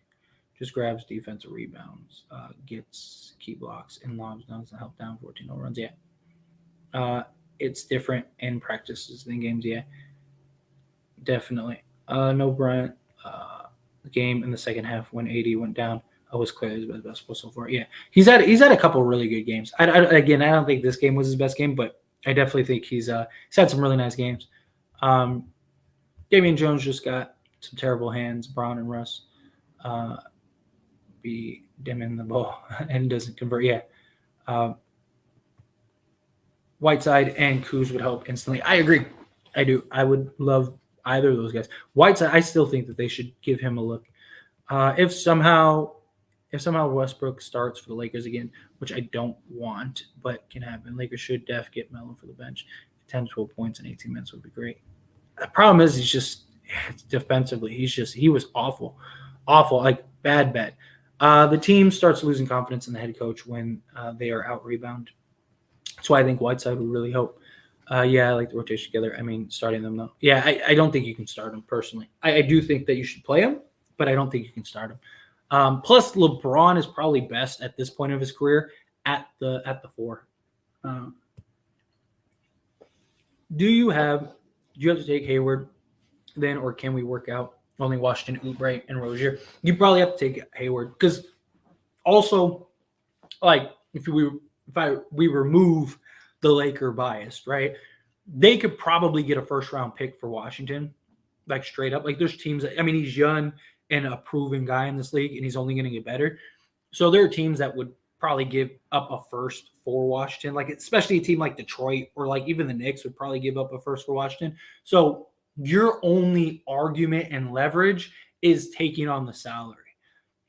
just grabs defensive rebounds, gets key blocks, and lobs dunks and help down 14 runs, yeah. It's different in practices than games, yeah. Definitely. No Bryant game in the second half when AD went down. I was clearly his best so far. Yeah, he's had a couple of really good games. I don't think this game was his best game, but I definitely think he's had some really nice games. Damian Jones just got some terrible hands. Brown and Russ be dimming the ball and doesn't convert. Yeah. Whiteside and Kuz would help instantly. I agree. I do. I would love either of those guys. Whiteside, I still think that they should give him a look. If somehow Westbrook starts for the Lakers again, which I don't want, but can happen, Lakers should get Melo for the bench. 10, 12 points in 18 minutes would be great. The problem is defensively. He was awful, like bad. The team starts losing confidence in the head coach when they are out rebound. That's why I think Whiteside would really help. Yeah, I like the rotation together. I mean, starting them though. Yeah, I don't think you can start them personally. I do think that you should play them, but I don't think you can start them. Plus, LeBron is probably best at this point of his career at the 4. Do you have to take Hayward then, or can we work out only Washington, Oubre, and Rozier? You probably have to take Hayward because also, like if we remove the Laker bias, right? They could probably get a first-round pick for Washington, like straight up. Like there's teams that, I mean, he's young and a proven guy in this league, and he's only going to get better. So there are teams that would probably give up a first for Washington, like especially a team like Detroit or like even the Knicks would probably give up a first for Washington. So your only argument and leverage is taking on the salary.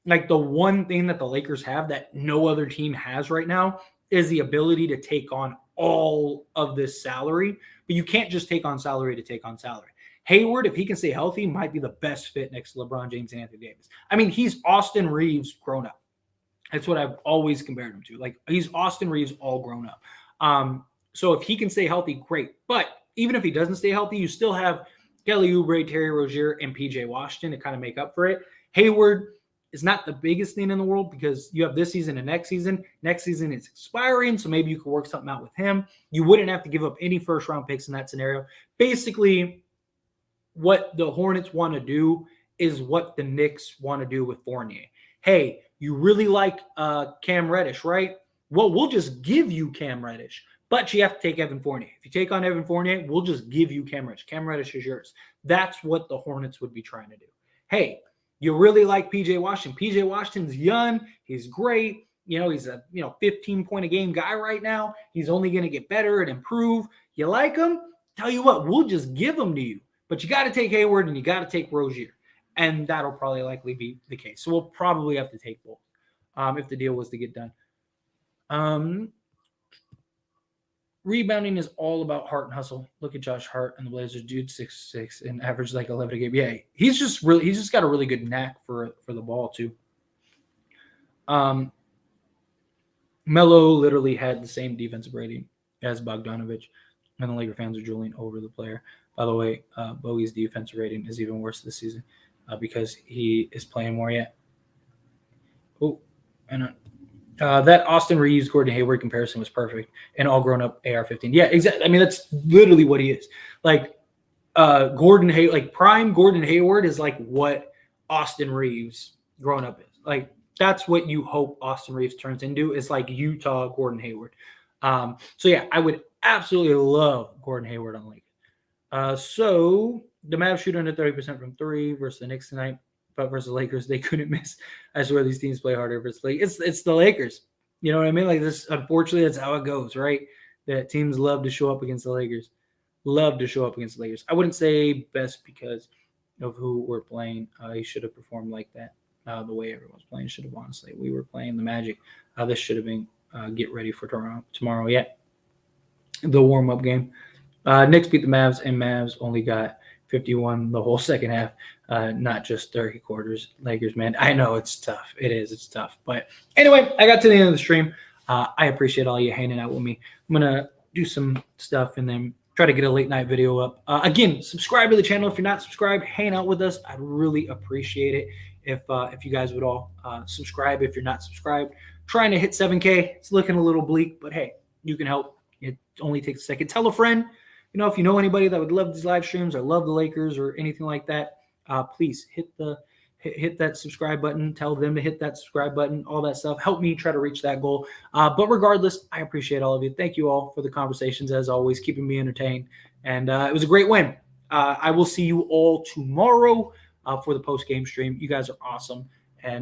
Like the one thing that the Lakers have that no other team has right now is the ability to take on all of this salary, but you can't just take on salary to take on salary. Hayward, if he can stay healthy, might be the best fit next to LeBron James and Anthony Davis. I mean, he's Austin Reeves grown up. That's what I've always compared him to. Like he's Austin Reeves all grown up. So if he can stay healthy, great. But even if he doesn't stay healthy, you still have Kelly Oubre, Terry Rozier, and PJ Washington to kind of make up for it. Hayward is not the biggest thing in the world because you have this season and next season. Next season is expiring, so maybe you could work something out with him. You wouldn't have to give up any first-round picks in that scenario. Basically, what the Hornets want to do is what the Knicks want to do with Fournier. Hey, you really like Cam Reddish, right? Well, we'll just give you Cam Reddish, but you have to take Evan Fournier. If you take on Evan Fournier, we'll just give you Cam Reddish. Cam Reddish is yours. That's what the Hornets would be trying to do. Hey, you really like PJ Washington. PJ Washington's young. He's great. He's a 15-point-a-game guy right now. He's only going to get better and improve. You like him? Tell you what, we'll just give him to you. But you got to take Hayward and you got to take Rozier. And that'll probably likely be the case. So we'll probably have to take both if the deal was to get done. Rebounding is all about heart and hustle. Look at Josh Hart and the Blazers. Dude, 6'6" and averaged like 11 a game. Yeah, he's just got a really good knack for the ball too. Melo literally had the same defensive rating as Bogdanovich, and the Laker fans are drooling over the player. By the way, Bogey's defensive rating is even worse this season because he is playing more yet. Oh, and that Austin Reeves, Gordon Hayward comparison was perfect and all grown up AR-15. Yeah, exactly. I mean, that's literally what he is. Like prime Gordon Hayward is like what Austin Reeves grown up is. Like that's what you hope Austin Reeves turns into is like Utah Gordon Hayward. So yeah, I would absolutely love Gordon Hayward on Lakers. So the Mavs shoot under 30% from 3 versus the Knicks tonight. But versus the Lakers, they couldn't miss. I swear these teams play harder versus it's the Lakers. You know what I mean? Like this, unfortunately, that's how it goes, right? That teams love to show up against the Lakers. I wouldn't say best because of who we're playing. He should have performed like that the way everyone's playing. Should have, honestly. We were playing the Magic. This should have been get ready for tomorrow. Yeah, the warm-up game. Knicks beat the Mavs, and Mavs only got 51 the whole second half, not just 30 quarters. Lakers, man, I know it's tough. It is. It's tough. But anyway, I got to the end of the stream. I appreciate all you hanging out with me. I'm going to do some stuff and then try to get a late night video up. Again, subscribe to the channel if you're not subscribed. Hang out with us. I'd really appreciate it if you guys would all subscribe if you're not subscribed. Trying to hit 7K. It's looking a little bleak, but hey, you can help. It only takes a second. Tell a friend. If you know anybody that would love these live streams or love the Lakers or anything like that, please hit that subscribe button. Tell them to hit that subscribe button, all that stuff. Help me try to reach that goal. But regardless, I appreciate all of you. Thank you all for the conversations, as always, keeping me entertained. And it was a great win. I will see you all tomorrow for the post-game stream. You guys are awesome.